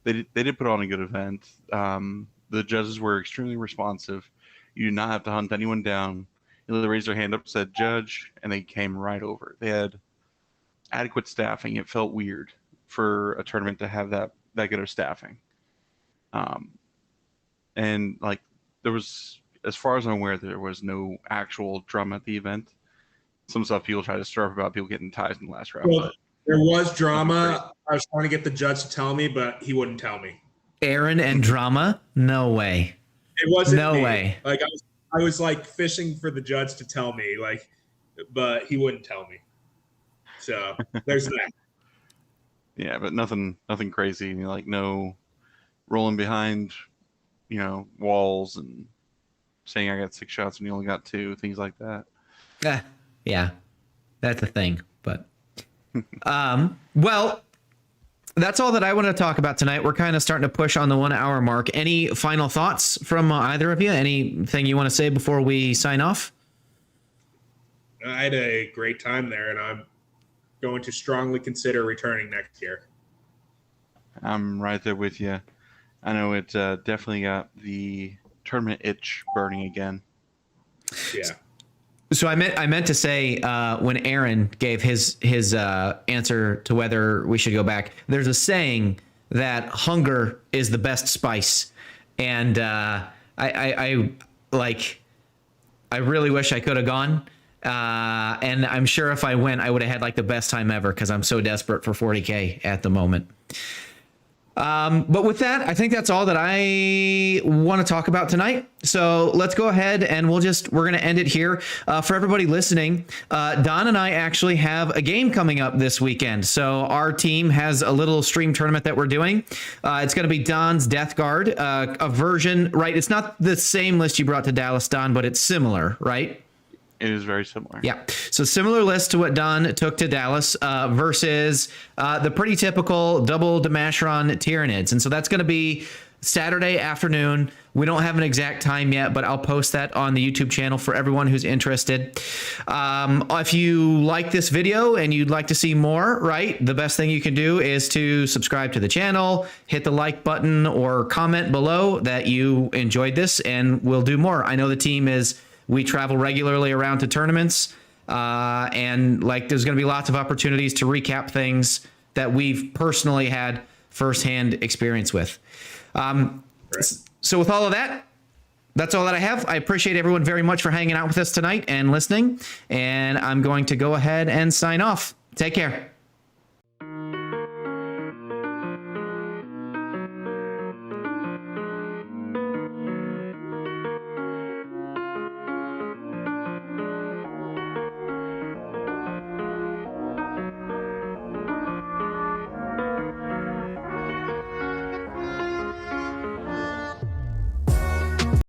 [SPEAKER 2] They did put on a good event. The judges were extremely responsive. You did not have to hunt anyone down. They raised their hand up, said "Judge," and they came right over. They had adequate staffing. It felt weird for a tournament to have that good of staffing. And like, there was, as far as I'm aware, there was no actual drama at the event. Some stuff people try to stir up about people getting ties in the last round.
[SPEAKER 3] Well, there was drama. I was trying to get the judge to tell me, but he wouldn't tell me.
[SPEAKER 1] Aaron and drama? No way.
[SPEAKER 3] It wasn't
[SPEAKER 1] no
[SPEAKER 3] me.
[SPEAKER 1] way.
[SPEAKER 3] Like, I was like fishing for the judge to tell me, like, but he wouldn't tell me. So there's that.
[SPEAKER 2] Yeah, but nothing crazy. Like, no rolling behind, walls and saying I got 6 shots and you only got 2, things like that.
[SPEAKER 1] Yeah, that's a thing. But well, that's all that I want to talk about tonight. We're kind of starting to push on the 1 hour mark. Any final thoughts from either of you? Anything you want to say before we sign off?
[SPEAKER 3] I had a great time there, and I'm going to strongly consider returning next year.
[SPEAKER 2] I'm right there with you. I know it definitely got the tournament itch burning again.
[SPEAKER 3] Yeah.
[SPEAKER 1] So I meant to say when Aaron gave his answer to whether we should go back, there's a saying that hunger is the best spice, and I really wish I could have gone, and I'm sure if I went, I would have had like the best time ever because I'm so desperate for 40K at the moment. But with that, I think that's all that I want to talk about tonight. So let's go ahead and we're going to end it here. For everybody listening, Don and I actually have a game coming up this weekend. So our team has a little stream tournament that we're doing. It's going to be Don's Death Guard, a version, right? It's not the same list you brought to Dallas, Don, but it's similar, right?
[SPEAKER 2] It is very similar.
[SPEAKER 1] Yeah. So similar list to what Don took to Dallas versus the pretty typical double Demashron Tyranids. And so that's going to be Saturday afternoon. We don't have an exact time yet, but I'll post that on the YouTube channel for everyone who's interested. If you like this video and you'd like to see more, right, the best thing you can do is to subscribe to the channel, hit the like button, or comment below that you enjoyed this, and we'll do more. I know the team we travel regularly around to tournaments, and like there's going to be lots of opportunities to recap things that we've personally had firsthand experience with. So with all of that, that's all that I have. I appreciate everyone very much for hanging out with us tonight and listening, and I'm going to go ahead and sign off. Take care.